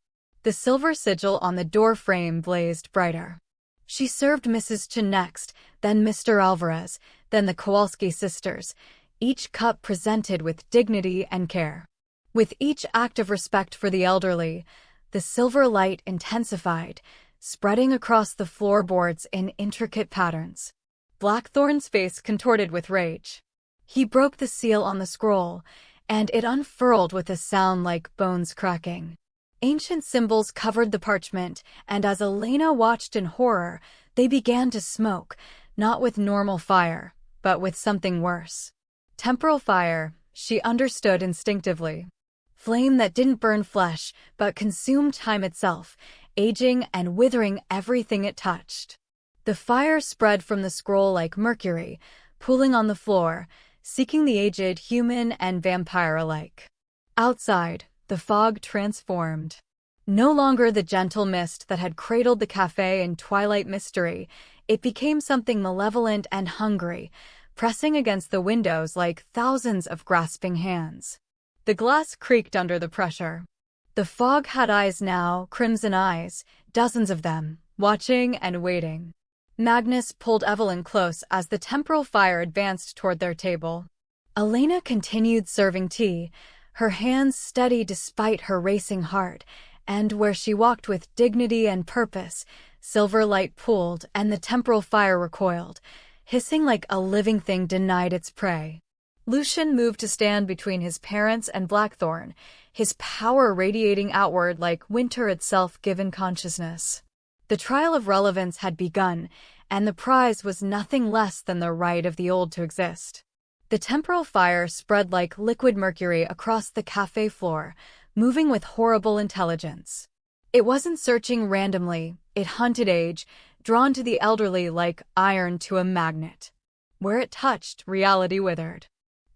The silver sigil on the door frame blazed brighter. She served Mrs. Chen next, then Mr. Alvarez, then the Kowalski sisters, each cup presented with dignity and care. With each act of respect for the elderly, the silver light intensified, spreading across the floorboards in intricate patterns. Blackthorn's face contorted with rage. He broke the seal on the scroll, and it unfurled with a sound like bones cracking. Ancient symbols covered the parchment, and as Elena watched in horror, they began to smoke, not with normal fire, but with something worse. Temporal fire, she understood instinctively. Flame that didn't burn flesh, but consumed time itself, aging and withering everything it touched. The fire spread from the scroll like mercury, pooling on the floor, seeking the aged human and vampire alike. Outside, the fog transformed. No longer the gentle mist that had cradled the cafe in twilight mystery, it became something malevolent and hungry, pressing against the windows like thousands of grasping hands. The glass creaked under the pressure. The fog had eyes now, crimson eyes, dozens of them, watching and waiting. Magnus pulled Evelyn close as the temporal fire advanced toward their table. Elena continued serving tea, her hands steady despite her racing heart, and where she walked with dignity and purpose, silver light pooled and the temporal fire recoiled, hissing like a living thing denied its prey. Lucian moved to stand between his parents and Blackthorn, his power radiating outward like winter itself given consciousness. The trial of relevance had begun, and the prize was nothing less than the right of the old to exist. The temporal fire spread like liquid mercury across the cafe floor, moving with horrible intelligence. It wasn't searching randomly, it hunted age, drawn to the elderly like iron to a magnet. Where it touched, reality withered.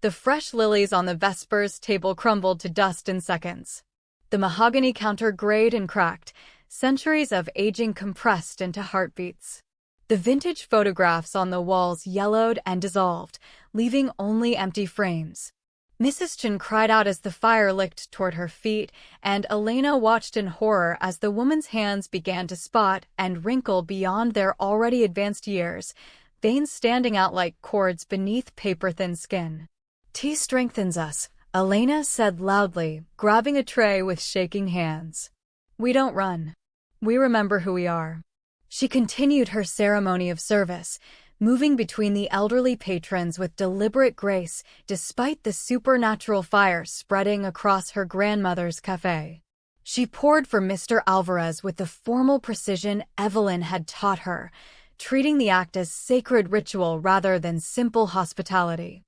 The fresh lilies on the Vespers table crumbled to dust in seconds. The mahogany counter grayed and cracked, centuries of aging compressed into heartbeats. The vintage photographs on the walls yellowed and dissolved, leaving only empty frames. Mrs. Chen cried out as the fire licked toward her feet, and Elena watched in horror as the woman's hands began to spot and wrinkle beyond their already advanced years, veins standing out like cords beneath paper-thin skin. "Tea strengthens us," Elena said loudly, grabbing a tray with shaking hands. "We don't run. We remember who we are." She continued her ceremony of service, moving between the elderly patrons with deliberate grace despite the supernatural fire spreading across her grandmother's cafe. She poured for Mr. Alvarez with the formal precision Evelyn had taught her, treating the act as sacred ritual rather than simple hospitality.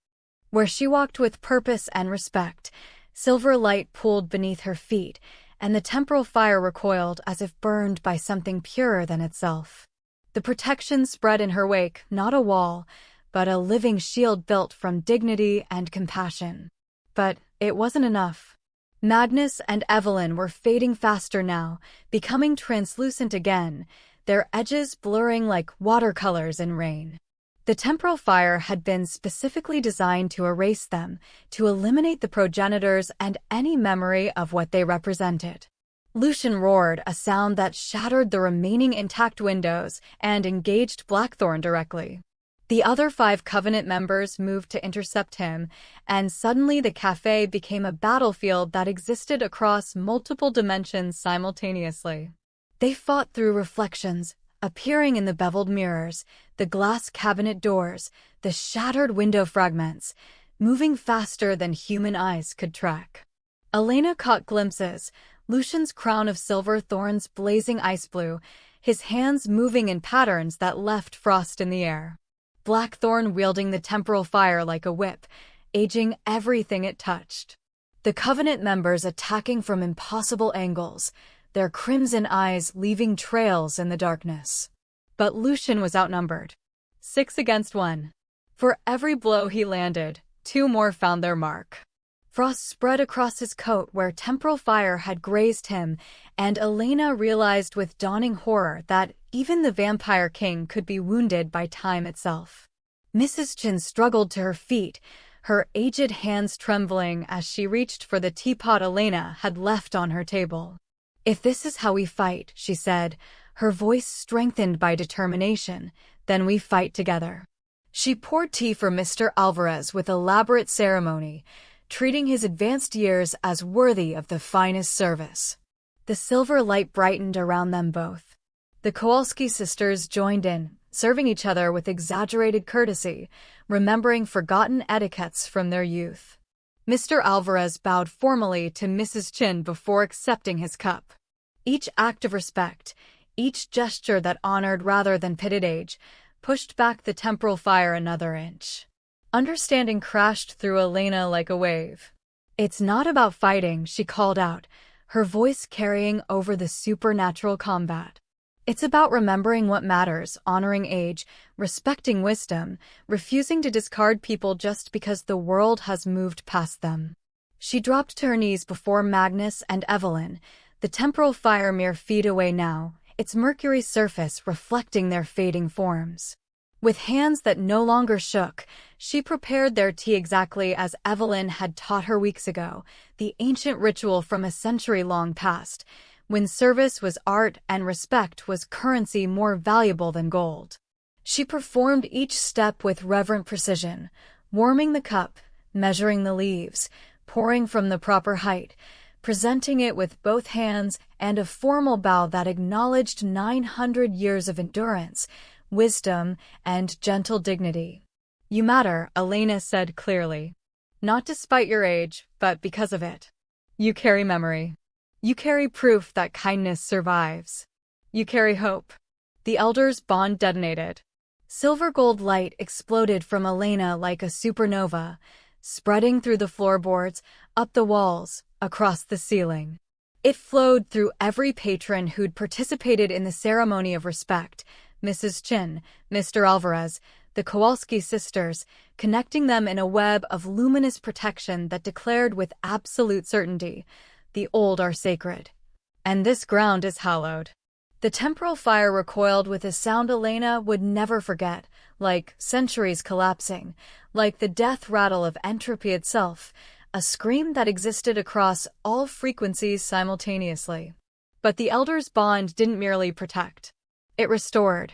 Where she walked with purpose and respect, silver light pooled beneath her feet, and the temporal fire recoiled as if burned by something purer than itself. The protection spread in her wake, not a wall, but a living shield built from dignity and compassion. But it wasn't enough. Magnus and Evelyn were fading faster now, becoming translucent again, their edges blurring like watercolors in rain. The temporal fire had been specifically designed to erase them, to eliminate the progenitors and any memory of what they represented. Lucian roared, a sound that shattered the remaining intact windows and engaged Blackthorn directly. The other 5 Covenant members moved to intercept him, and suddenly the cafe became a battlefield that existed across multiple dimensions simultaneously. They fought through reflections, appearing in the beveled mirrors, the glass cabinet doors, the shattered window fragments, moving faster than human eyes could track. Elena caught glimpses, Lucian's crown of silver thorns blazing ice blue, his hands moving in patterns that left frost in the air. Blackthorn wielding the temporal fire like a whip, aging everything it touched. The Covenant members attacking from impossible angles, their crimson eyes leaving trails in the darkness. But Lucian was outnumbered. 6 against 1. For every blow he landed, 2 more found their mark. Frost spread across his coat where temporal fire had grazed him, and Elena realized with dawning horror that even the Vampire King could be wounded by time itself. Mrs. Chin struggled to her feet, her aged hands trembling as she reached for the teapot Elena had left on her table. "If this is how we fight," she said, her voice strengthened by determination, "then we fight together." She poured tea for Mr. Alvarez with elaborate ceremony, treating his advanced years as worthy of the finest service. The silver light brightened around them both. The Kowalski sisters joined in, serving each other with exaggerated courtesy, remembering forgotten etiquettes from their youth. Mr. Alvarez bowed formally to Mrs. Chin before accepting his cup. Each act of respect, each gesture that honored rather than pitted age, pushed back the temporal fire another inch. Understanding crashed through Elena like a wave. "It's not about fighting," she called out, her voice carrying over the supernatural combat. "It's about remembering what matters, honoring age, respecting wisdom, refusing to discard people just because the world has moved past them." She dropped to her knees before Magnus and Evelyn, the temporal fire mere feet away now, its mercury surface reflecting their fading forms. With hands that no longer shook, she prepared their tea exactly as Evelyn had taught her weeks ago, the ancient ritual from a century-long past, when service was art and respect was currency more valuable than gold. She performed each step with reverent precision, warming the cup, measuring the leaves, pouring from the proper height, presenting it with both hands and a formal bow that acknowledged 900 years of endurance, wisdom, and gentle dignity. "You matter," Elena said clearly. "Not despite your age, but because of it. You carry memory. You carry proof that kindness survives. You carry hope." The elders' bond detonated. Silver gold light exploded from Elena like a supernova, spreading through the floorboards, up the walls, across the ceiling. It flowed through every patron who'd participated in the ceremony of respect, Mrs. Chin, Mr. Alvarez, the Kowalski sisters, connecting them in a web of luminous protection that declared with absolute certainty, "The old are sacred, and this ground is hallowed." The temporal fire recoiled with a sound Elena would never forget, like centuries collapsing, like the death rattle of entropy itself, a scream that existed across all frequencies simultaneously. But the elders' bond didn't merely protect. It restored.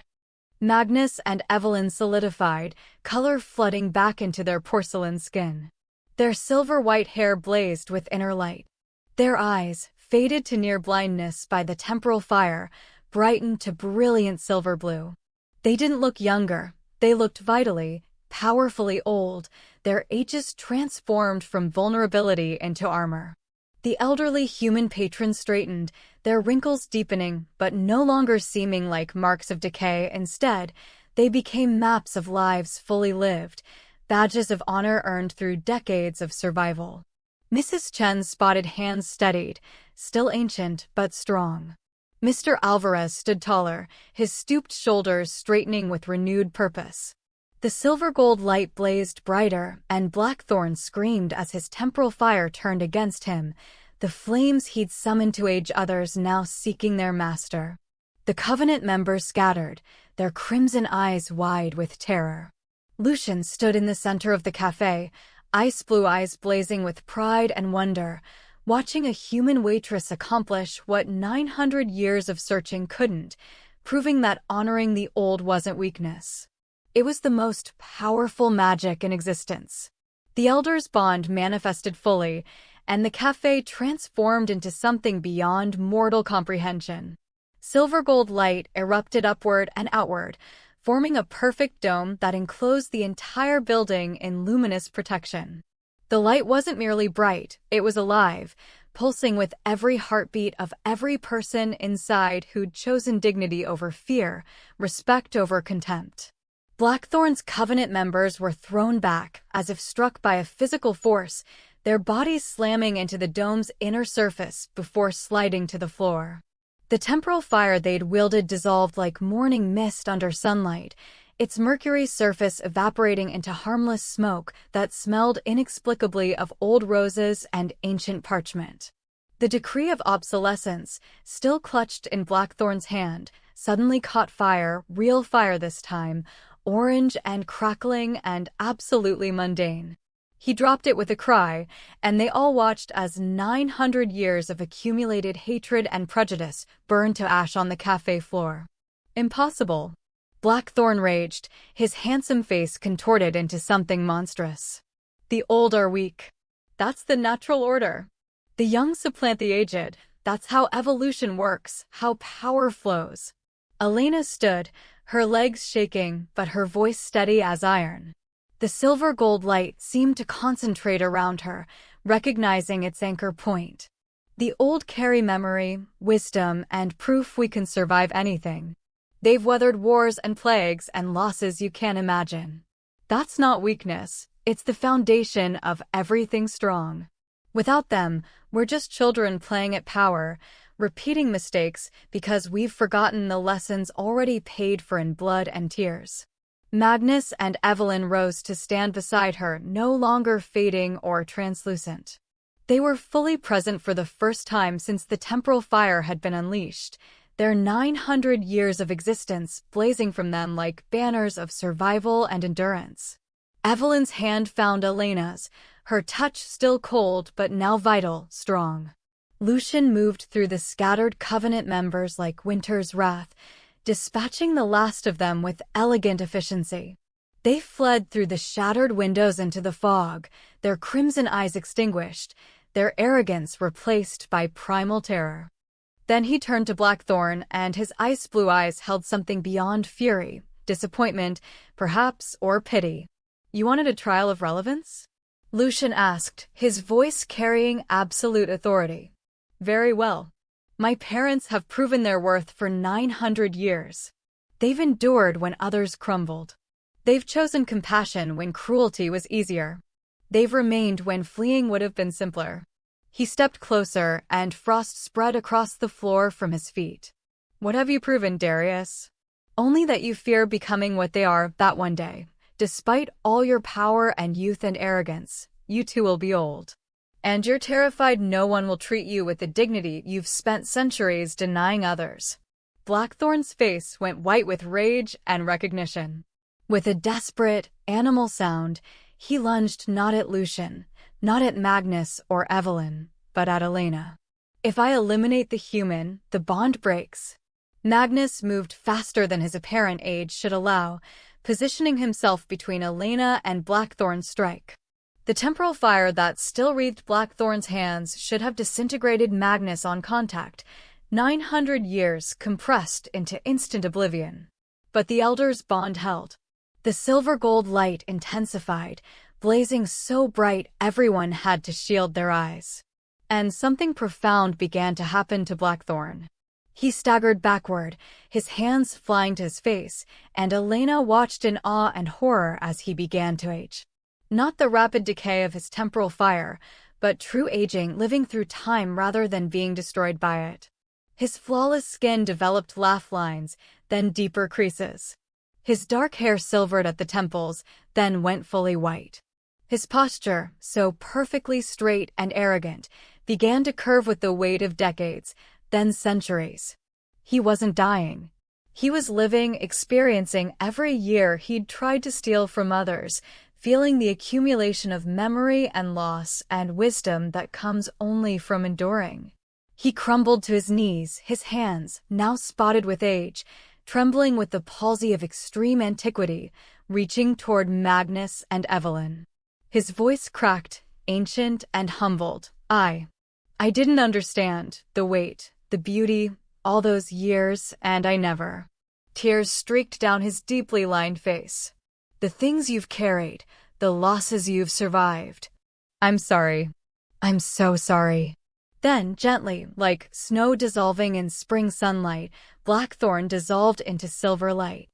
Magnus and Evelyn solidified, color flooding back into their porcelain skin. Their silver-white hair blazed with inner light. Their eyes, faded to near blindness by the temporal fire, brightened to brilliant silver blue. They didn't look younger, they looked vitally, powerfully old, their ages transformed from vulnerability into armor. The elderly human patrons straightened, their wrinkles deepening but no longer seeming like marks of decay. Instead, they became maps of lives fully lived, badges of honor earned through decades of survival. Mrs. Chen's spotted hands steadied, still ancient but strong. Mr. Alvarez stood taller, his stooped shoulders straightening with renewed purpose. The silver-gold light blazed brighter, and Blackthorn screamed as his temporal fire turned against him, the flames he'd summoned to age others now seeking their master. The Covenant members scattered, their crimson eyes wide with terror. Lucian stood in the center of the cafe, ice-blue eyes blazing with pride and wonder, watching a human waitress accomplish what 900 years of searching couldn't, proving that honoring the old wasn't weakness. It was the most powerful magic in existence. The elders' bond manifested fully, and the cafe transformed into something beyond mortal comprehension. Silver gold light erupted upward and outward, forming a perfect dome that enclosed the entire building in luminous protection. The light wasn't merely bright, it was alive, pulsing with every heartbeat of every person inside who'd chosen dignity over fear, respect over contempt. Blackthorn's Covenant members were thrown back, as if struck by a physical force, their bodies slamming into the dome's inner surface before sliding to the floor. The temporal fire they'd wielded dissolved like morning mist under sunlight, its mercury surface evaporating into harmless smoke that smelled inexplicably of old roses and ancient parchment. The decree of obsolescence, still clutched in Blackthorn's hand, suddenly caught fire, real fire this time, orange and crackling and absolutely mundane. He dropped it with a cry, and they all watched as 900 years of accumulated hatred and prejudice burned to ash on the cafe floor. Impossible. Blackthorn raged, his handsome face contorted into something monstrous. The old are weak. That's the natural order. The young supplant the aged. That's how evolution works, how power flows. Elena stood, her legs shaking, but her voice steady as iron. The silver gold light seemed to concentrate around her, recognizing its anchor point. The old carry memory, wisdom, and proof we can survive anything. They've weathered wars and plagues and losses you can't imagine. That's not weakness, it's the foundation of everything strong. Without them, we're just children playing at power, repeating mistakes because we've forgotten the lessons already paid for in blood and tears. Magnus and Evelyn rose to stand beside her, no longer fading or translucent. They were fully present for the first time since the temporal fire had been unleashed, their 900 years of existence blazing from them like banners of survival and endurance. Evelyn's hand found Elena's, her touch still cold but now vital, strong. Lucian moved through the scattered Covenant members like winter's wrath, dispatching the last of them with elegant efficiency. They fled through the shattered windows into the fog, their crimson eyes extinguished, their arrogance replaced by primal terror. Then he turned to Blackthorn, and his ice-blue eyes held something beyond fury, disappointment, perhaps, or pity. "You wanted a trial of relevance?" Lucian asked, his voice carrying absolute authority. "Very well. My parents have proven their worth for 900 years. They've endured when others crumbled. They've chosen compassion when cruelty was easier. They've remained when fleeing would have been simpler." He stepped closer, and frost spread across the floor from his feet. "What have you proven, Darius?" "Only that you fear becoming what they are that one day. Despite all your power and youth and arrogance, you too will be old. And you're terrified no one will treat you with the dignity you've spent centuries denying others." Blackthorn's face went white with rage and recognition. With a desperate, animal sound, he lunged not at Lucian, not at Magnus or Evelyn, but at Elena. "If I eliminate the human, the bond breaks." Magnus moved faster than his apparent age should allow, positioning himself between Elena and Blackthorn's strike. The temporal fire that still wreathed Blackthorn's hands should have disintegrated Magnus on contact, 900 years compressed into instant oblivion. But the Elder's bond held. The silver-gold light intensified, blazing so bright everyone had to shield their eyes. And something profound began to happen to Blackthorn. He staggered backward, his hands flying to his face, and Elena watched in awe and horror as he began to age. Not the rapid decay of his temporal fire, but true aging living through time rather than being destroyed by it. His flawless skin developed laugh lines, then deeper creases. His dark hair silvered at the temples, then went fully white. His posture, so perfectly straight and arrogant, began to curve with the weight of decades, then centuries. He wasn't dying. He was living, experiencing every year he'd tried to steal from others, feeling the accumulation of memory and loss and wisdom that comes only from enduring. He crumbled to his knees, his hands, now spotted with age, trembling with the palsy of extreme antiquity, reaching toward Magnus and Evelyn. His voice cracked, ancient and humbled. I didn't understand the weight, the beauty, all those years, and I never. Tears streaked down his deeply lined face. The things you've carried, the losses you've survived. I'm sorry. I'm so sorry. Then, gently, like snow dissolving in spring sunlight, Blackthorn dissolved into silver light.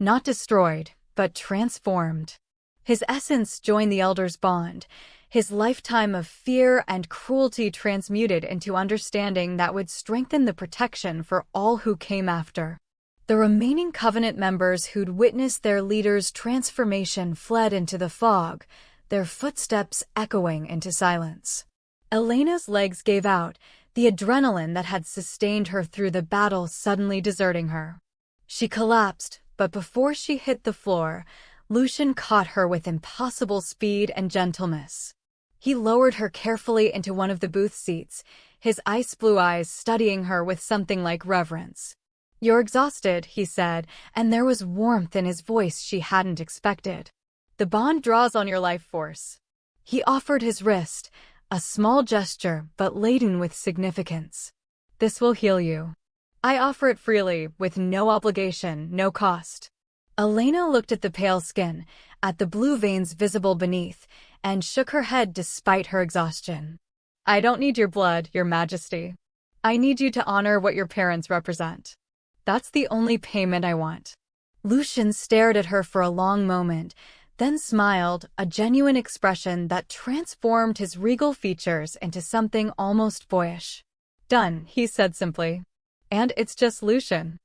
Not destroyed, but transformed. His essence joined the Elder's bond, his lifetime of fear and cruelty transmuted into understanding that would strengthen the protection for all who came after. The remaining Covenant members who'd witnessed their leader's transformation fled into the fog, their footsteps echoing into silence. Elena's legs gave out, the adrenaline that had sustained her through the battle suddenly deserting her. She collapsed, but before she hit the floor, Lucian caught her with impossible speed and gentleness. He lowered her carefully into one of the booth seats, his ice-blue eyes studying her with something like reverence. You're exhausted, he said, and there was warmth in his voice she hadn't expected. The bond draws on your life force. He offered his wrist, a small gesture but laden with significance. This will heal you. I offer it freely, with no obligation, no cost. Elena looked at the pale skin, at the blue veins visible beneath, and shook her head despite her exhaustion. I don't need your blood, your majesty. I need you to honor what your parents represent. That's the only payment I want. Lucian stared at her for a long moment, then smiled, a genuine expression that transformed his regal features into something almost boyish. Done, he said simply. And it's just Lucian.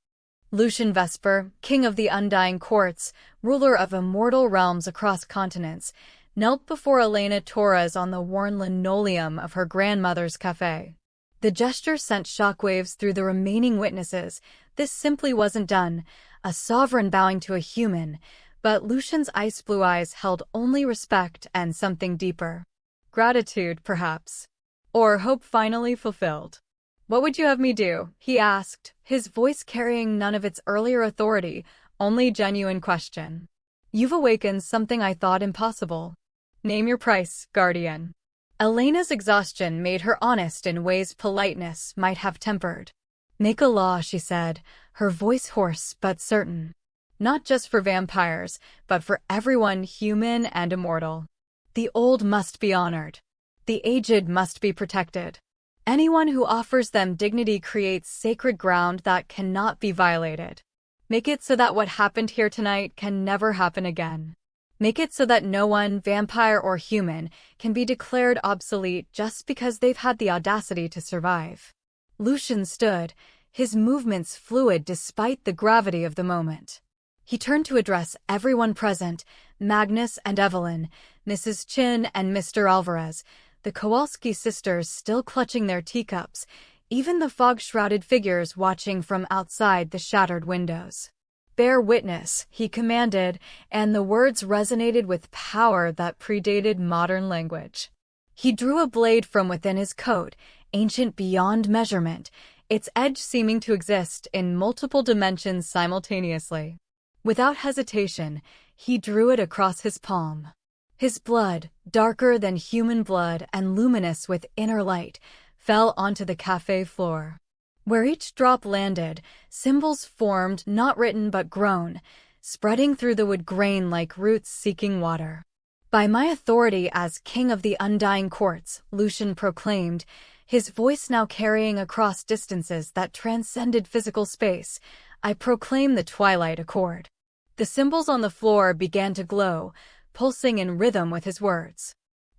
Lucian Vesper, king of the Undying Courts, ruler of immortal realms across continents, knelt before Elena Torres on the worn linoleum of her grandmother's cafe. The gesture sent shockwaves through the remaining witnesses. This simply wasn't done, a sovereign bowing to a human, but Lucian's ice-blue eyes held only respect and something deeper. Gratitude, perhaps. Or hope finally fulfilled. What would you have me do? He asked, his voice carrying none of its earlier authority, only genuine question. You've awakened something I thought impossible. Name your price, Guardian. Elena's exhaustion made her honest in ways politeness might have tempered. Make a law, she said, her voice hoarse but certain. Not just for vampires, but for everyone human and immortal. The old must be honored. The aged must be protected. Anyone who offers them dignity creates sacred ground that cannot be violated. Make it so that what happened here tonight can never happen again. Make it so that no one, vampire or human, can be declared obsolete just because they've had the audacity to survive. Lucian stood, his movements fluid despite the gravity of the moment. He turned to address everyone present, Magnus and Evelyn, Mrs. Chin and Mr. Alvarez, the Kowalski sisters still clutching their teacups, even the fog-shrouded figures watching from outside the shattered windows. Bear witness, he commanded, and the words resonated with power that predated modern language. He drew a blade from within his coat, ancient beyond measurement, its edge seeming to exist in multiple dimensions simultaneously. Without hesitation, he drew it across his palm. His blood, darker than human blood and luminous with inner light, fell onto the cafe floor. Where each drop landed, symbols formed, not written but grown, spreading through the wood grain like roots seeking water. By my authority as King of the Undying Courts, Lucian proclaimed, his voice now carrying across distances that transcended physical space, I proclaim the Twilight Accord. The symbols on the floor began to glow, pulsing in rhythm with his words.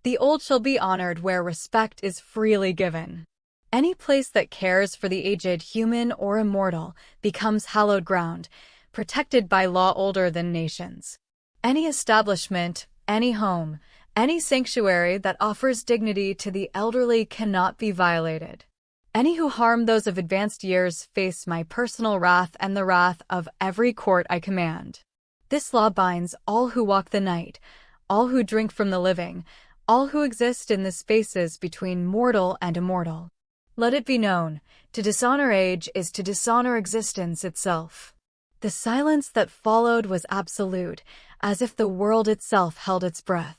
The old shall be honored where respect is freely given. Any place that cares for the aged, human or immortal, becomes hallowed ground, protected by law older than nations. Any establishment, any home, any sanctuary that offers dignity to the elderly cannot be violated. Any who harm those of advanced years face my personal wrath and the wrath of every court I command. This law binds all who walk the night, all who drink from the living, all who exist in the spaces between mortal and immortal. Let it be known, to dishonor age is to dishonor existence itself. The silence that followed was absolute, as if the world itself held its breath.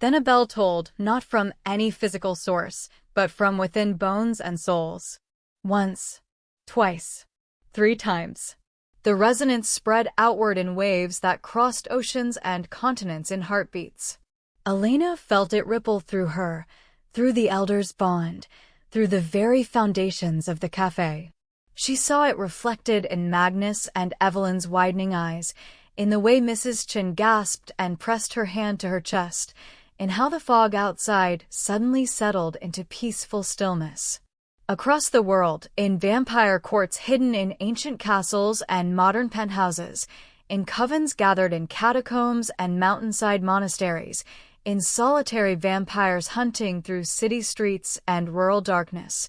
Then a bell tolled, not from any physical source, but from within bones and souls. Once, twice, 3 times. The resonance spread outward in waves that crossed oceans and continents in heartbeats. Elena felt it ripple through her, through the elders' bond, through the very foundations of the cafe. She saw it reflected in Magnus and Evelyn's widening eyes, in the way Mrs. Chin gasped and pressed her hand to her chest, in how the fog outside suddenly settled into peaceful stillness. Across the world, in vampire courts hidden in ancient castles and modern penthouses, in covens gathered in catacombs and mountainside monasteries, in solitary vampires hunting through city streets and rural darkness,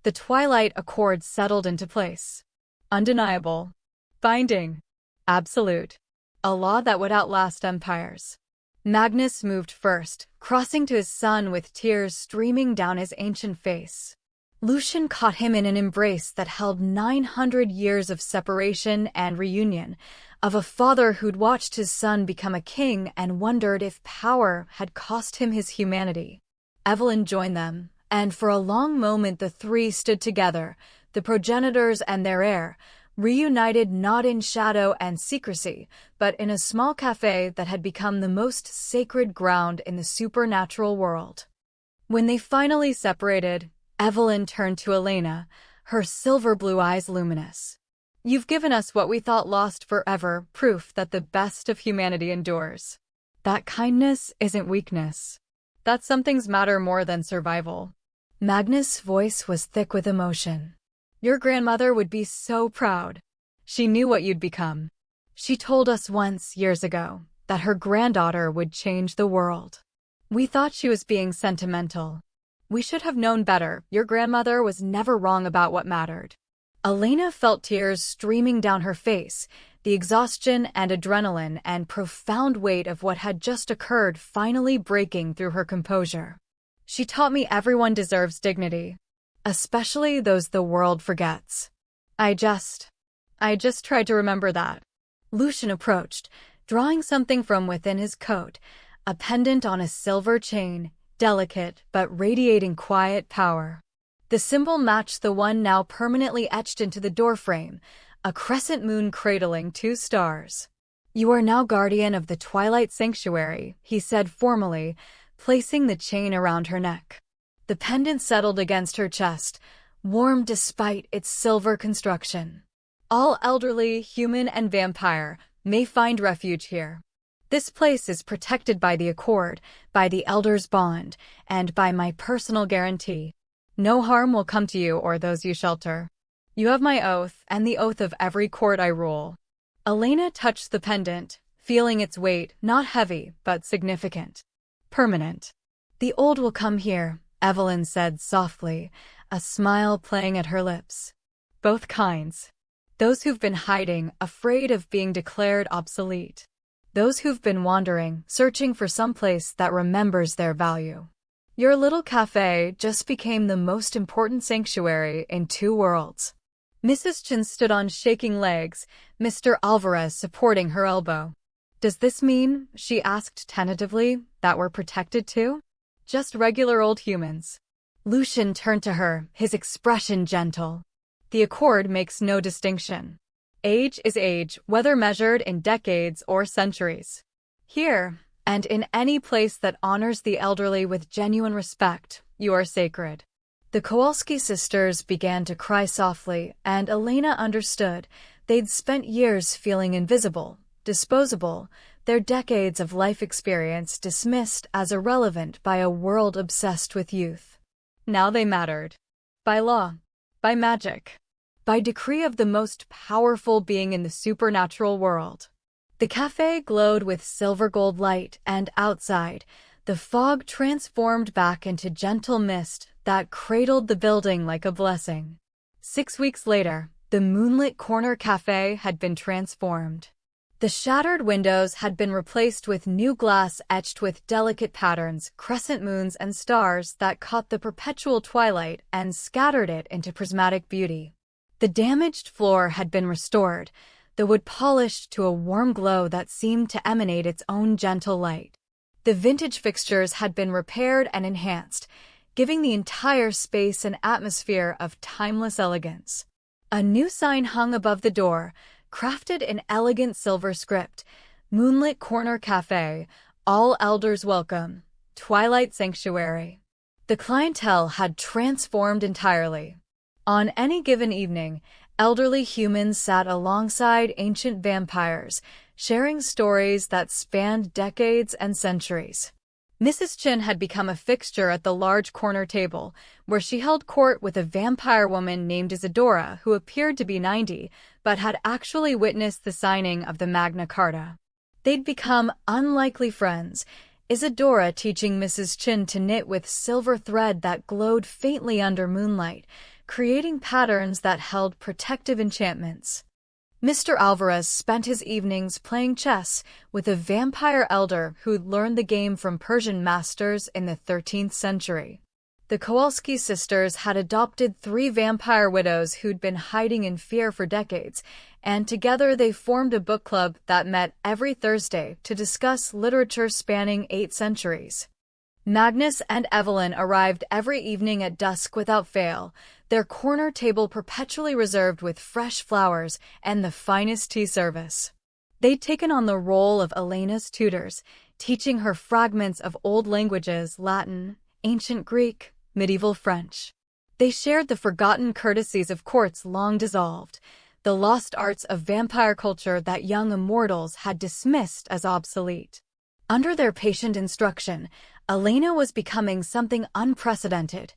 the twilight accord settled into place. Undeniable. Binding. Absolute. A law that would outlast empires. Magnus moved first, crossing to his son with tears streaming down his ancient face. Lucian caught him in an embrace that held 900 years of separation and reunion, of a father who'd watched his son become a king and wondered if power had cost him his humanity. Evelyn joined them, and for a long moment the three stood together, the progenitors and their heir, reunited not in shadow and secrecy, but in a small cafe that had become the most sacred ground in the supernatural world. When they finally separated, Evelyn turned to Elena, her silver blue eyes luminous. "You've given us what we thought lost forever, proof that the best of humanity endures. That kindness isn't weakness. That some things matter more than survival." Magnus' voice was thick with emotion. "Your grandmother would be so proud. She knew what you'd become. She told us once, years ago, that her granddaughter would change the world. We thought she was being sentimental. We should have known better. Your grandmother was never wrong about what mattered." Elena felt tears streaming down her face, the exhaustion and adrenaline and profound weight of what had just occurred finally breaking through her composure. "She taught me everyone deserves dignity, especially those the world forgets. I just tried to remember that." Lucian approached, drawing something from within his coat, a pendant on a silver chain, delicate but radiating quiet power. The symbol matched the one now permanently etched into the doorframe, a crescent moon cradling 2 stars. "You are now guardian of the Twilight Sanctuary," he said formally, placing the chain around her neck. The pendant settled against her chest, warm despite its silver construction. "All elderly, human and vampire, may find refuge here. This place is protected by the Accord, by the Elders' Bond, and by my personal guarantee. No harm will come to you or those you shelter. You have my oath, and the oath of every court I rule." Elena touched the pendant, feeling its weight, not heavy, but significant. Permanent. "The old will come here," Evelyn said softly, a smile playing at her lips. "Both kinds. Those who've been hiding, afraid of being declared obsolete. Those who've been wandering, searching for some place that remembers their value. Your little cafe just became the most important sanctuary in 2 worlds." Mrs. Chin stood on shaking legs, Mr. Alvarez supporting her elbow. "Does this mean," she asked tentatively, "that we're protected too? Just regular old humans?" Lucian turned to her, his expression gentle. "The Accord makes no distinction. Age is age, whether measured in decades or centuries. Here, and in any place that honors the elderly with genuine respect, you are sacred." The Kowalski sisters began to cry softly, and Elena understood. They'd spent years feeling invisible, disposable, their decades of life experience dismissed as irrelevant by a world obsessed with youth. Now they mattered. By law. By magic. By decree of the most powerful being in the supernatural world. The cafe glowed with silver gold light, and outside, the fog transformed back into gentle mist that cradled the building like a blessing. 6 weeks later, the moonlit corner cafe had been transformed. The shattered windows had been replaced with new glass etched with delicate patterns, crescent moons and stars that caught the perpetual twilight and scattered it into prismatic beauty. The damaged floor had been restored, the wood polished to a warm glow that seemed to emanate its own gentle light. The vintage fixtures had been repaired and enhanced, giving the entire space an atmosphere of timeless elegance. A new sign hung above the door, crafted in elegant silver script: Moonlit Corner Cafe, all elders welcome, Twilight Sanctuary. The clientele had transformed entirely. On any given evening, elderly humans sat alongside ancient vampires, sharing stories that spanned decades and centuries. Mrs. Chin had become a fixture at the large corner table, where she held court with a vampire woman named Isadora who appeared to be 90, but had actually witnessed the signing of the Magna Carta. They'd become unlikely friends, Isadora teaching Mrs. Chin to knit with silver thread that glowed faintly under moonlight, creating patterns that held protective enchantments. Mr. Alvarez spent his evenings playing chess with a vampire elder who'd learned the game from Persian masters in the 13th century. The Kowalski sisters had adopted 3 vampire widows who'd been hiding in fear for decades, and together they formed a book club that met every Thursday to discuss literature spanning 8 centuries. Magnus and Evelyn arrived every evening at dusk without fail, their corner table perpetually reserved with fresh flowers and the finest tea service. They'd taken on the role of Elena's tutors, teaching her fragments of old languages: Latin, ancient Greek, medieval French. They shared the forgotten courtesies of courts long dissolved, the lost arts of vampire culture that young immortals had dismissed as obsolete. Under their patient instruction, Elena was becoming something unprecedented,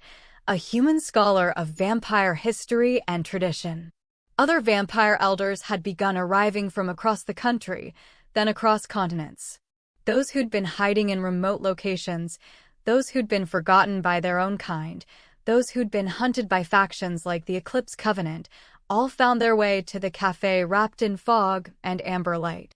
a human scholar of vampire history and tradition. Other vampire elders had begun arriving from across the country, then across continents. Those who'd been hiding in remote locations, those who'd been forgotten by their own kind, those who'd been hunted by factions like the Eclipse Covenant, all found their way to the cafe wrapped in fog and amber light.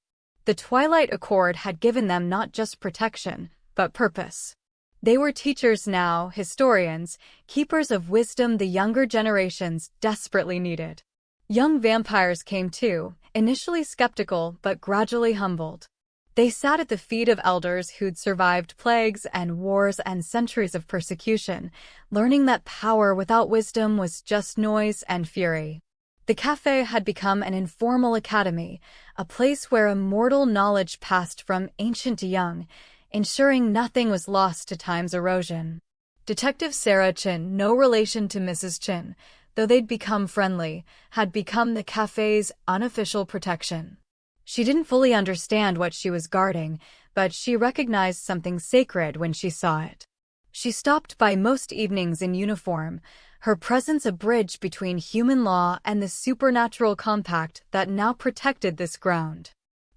The Twilight Accord had given them not just protection, but purpose. They were teachers now, historians, keepers of wisdom the younger generations desperately needed. Young vampires came too, initially skeptical but gradually humbled. They sat at the feet of elders who'd survived plagues and wars and centuries of persecution, learning that power without wisdom was just noise and fury. The cafe had become an informal academy, a place where immortal knowledge passed from ancient to young, ensuring nothing was lost to time's erosion. Detective Sarah Chin, no relation to Mrs. Chin, though they'd become friendly, had become the cafe's unofficial protection. She didn't fully understand what she was guarding, but she recognized something sacred when she saw it. She stopped by most evenings in uniform, her presence a bridge between human law and the supernatural compact that now protected this ground.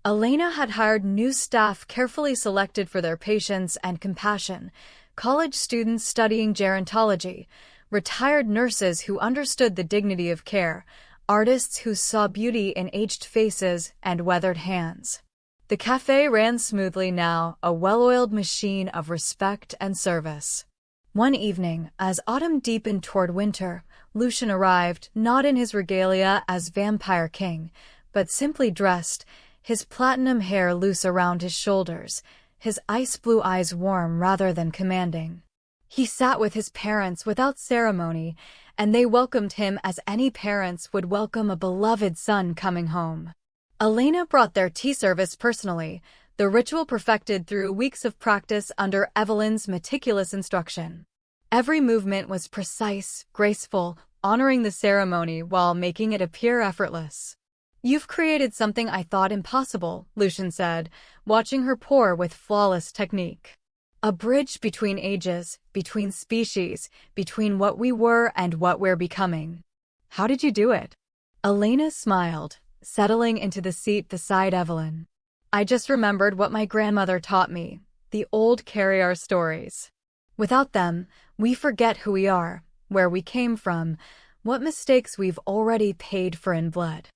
Elena had hired new staff carefully selected for their patience and compassion, college students studying gerontology, retired nurses who understood the dignity of care, artists who saw beauty in aged faces and weathered hands. The cafe ran smoothly now, a well-oiled machine of respect and service. One evening, as autumn deepened toward winter, Lucian arrived, not in his regalia as vampire king, but simply dressed, his platinum hair loose around his shoulders, his ice-blue eyes warm rather than commanding. He sat with his parents without ceremony, and they welcomed him as any parents would welcome a beloved son coming home. Elena brought their tea service personally, the ritual perfected through weeks of practice under Evelyn's meticulous instruction. Every movement was precise, graceful, honoring the ceremony while making it appear effortless. "You've created something I thought impossible," Lucian said, watching her pour with flawless technique. "A bridge between ages, between species, between what we were and what we're becoming. How did you do it?" Elena smiled, settling into the seat beside Evelyn. "I just remembered what my grandmother taught me, the old carrier stories. Without them, we forget who we are, where we came from, what mistakes we've already paid for in blood.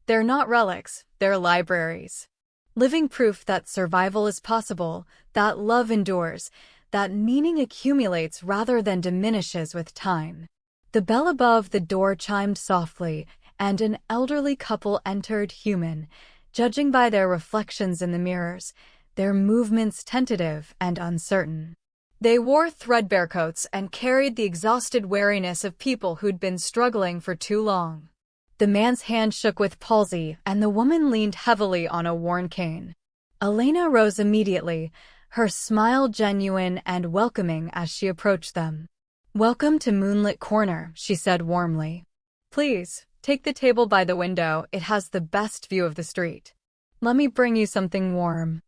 They're not relics, they're libraries. Living proof that survival is possible, that love endures, that meaning accumulates rather than diminishes with time." The bell above the door chimed softly, and an elderly couple entered, human, judging by their reflections in the mirrors, their movements tentative and uncertain. They wore threadbare coats and carried the exhausted weariness of people who'd been struggling for too long. The man's hand shook with palsy, and the woman leaned heavily on a worn cane. Elena rose immediately, her smile genuine and welcoming as she approached them. "Welcome to Moonlit Corner," she said warmly. "Please, take the table by the window. It has the best view of the street. Let me bring you something warm."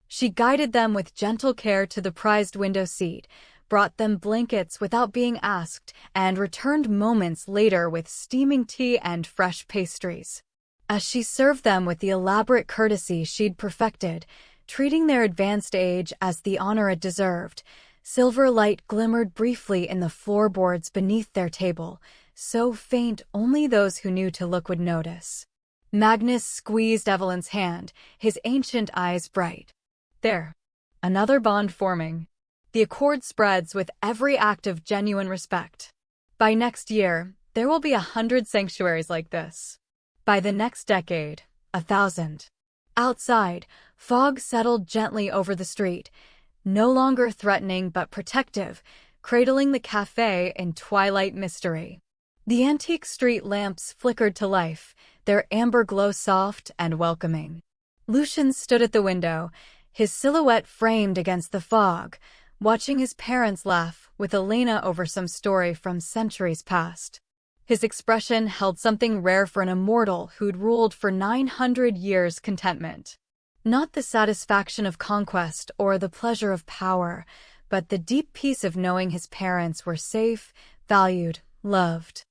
She guided them with gentle care to the prized window seat, brought them blankets without being asked, and returned moments later with steaming tea and fresh pastries. As she served them with the elaborate courtesy she'd perfected, treating their advanced age as the honor it deserved, silver light glimmered briefly in the floorboards beneath their table, so faint only those who knew to look would notice. Magnus squeezed Evelyn's hand, his ancient eyes bright. "There. Another bond forming. The accord spreads with every act of genuine respect. By next year, there will be 100 sanctuaries like this. By the next decade, 1,000. Outside, fog settled gently over the street, no longer threatening but protective, cradling the cafe in twilight mystery. The antique street lamps flickered to life, their amber glow soft and welcoming. Lucian stood at the window, his silhouette framed against the fog, watching his parents laugh with Elena over some story from centuries past. His expression held something rare for an immortal who'd ruled for 900 years. Contentment. Not the satisfaction of conquest or the pleasure of power, but the deep peace of knowing his parents were safe, valued, loved.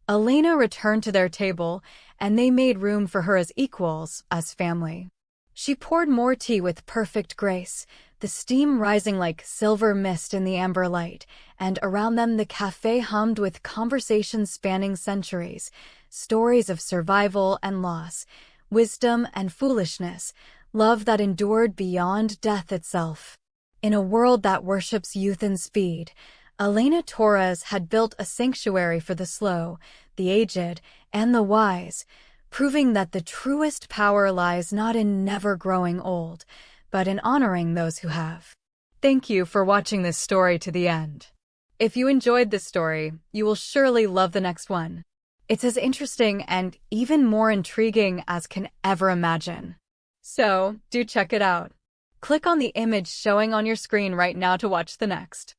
Elena returned to their table, and they made room for her as equals, as family. She poured more tea with perfect grace, the steam rising like silver mist in the amber light, and around them the cafe hummed with conversations spanning centuries, stories of survival and loss, wisdom and foolishness, love that endured beyond death itself. In a world that worships youth and speed, Elena Torres had built a sanctuary for the slow, the aged, and the wise, proving that the truest power lies not in never growing old, but in honoring those who have. Thank you for watching this story to the end. If you enjoyed this story, you will surely love the next one. It's as interesting and even more intriguing as can ever imagine. So, do check it out. Click on the image showing on your screen right now to watch the next.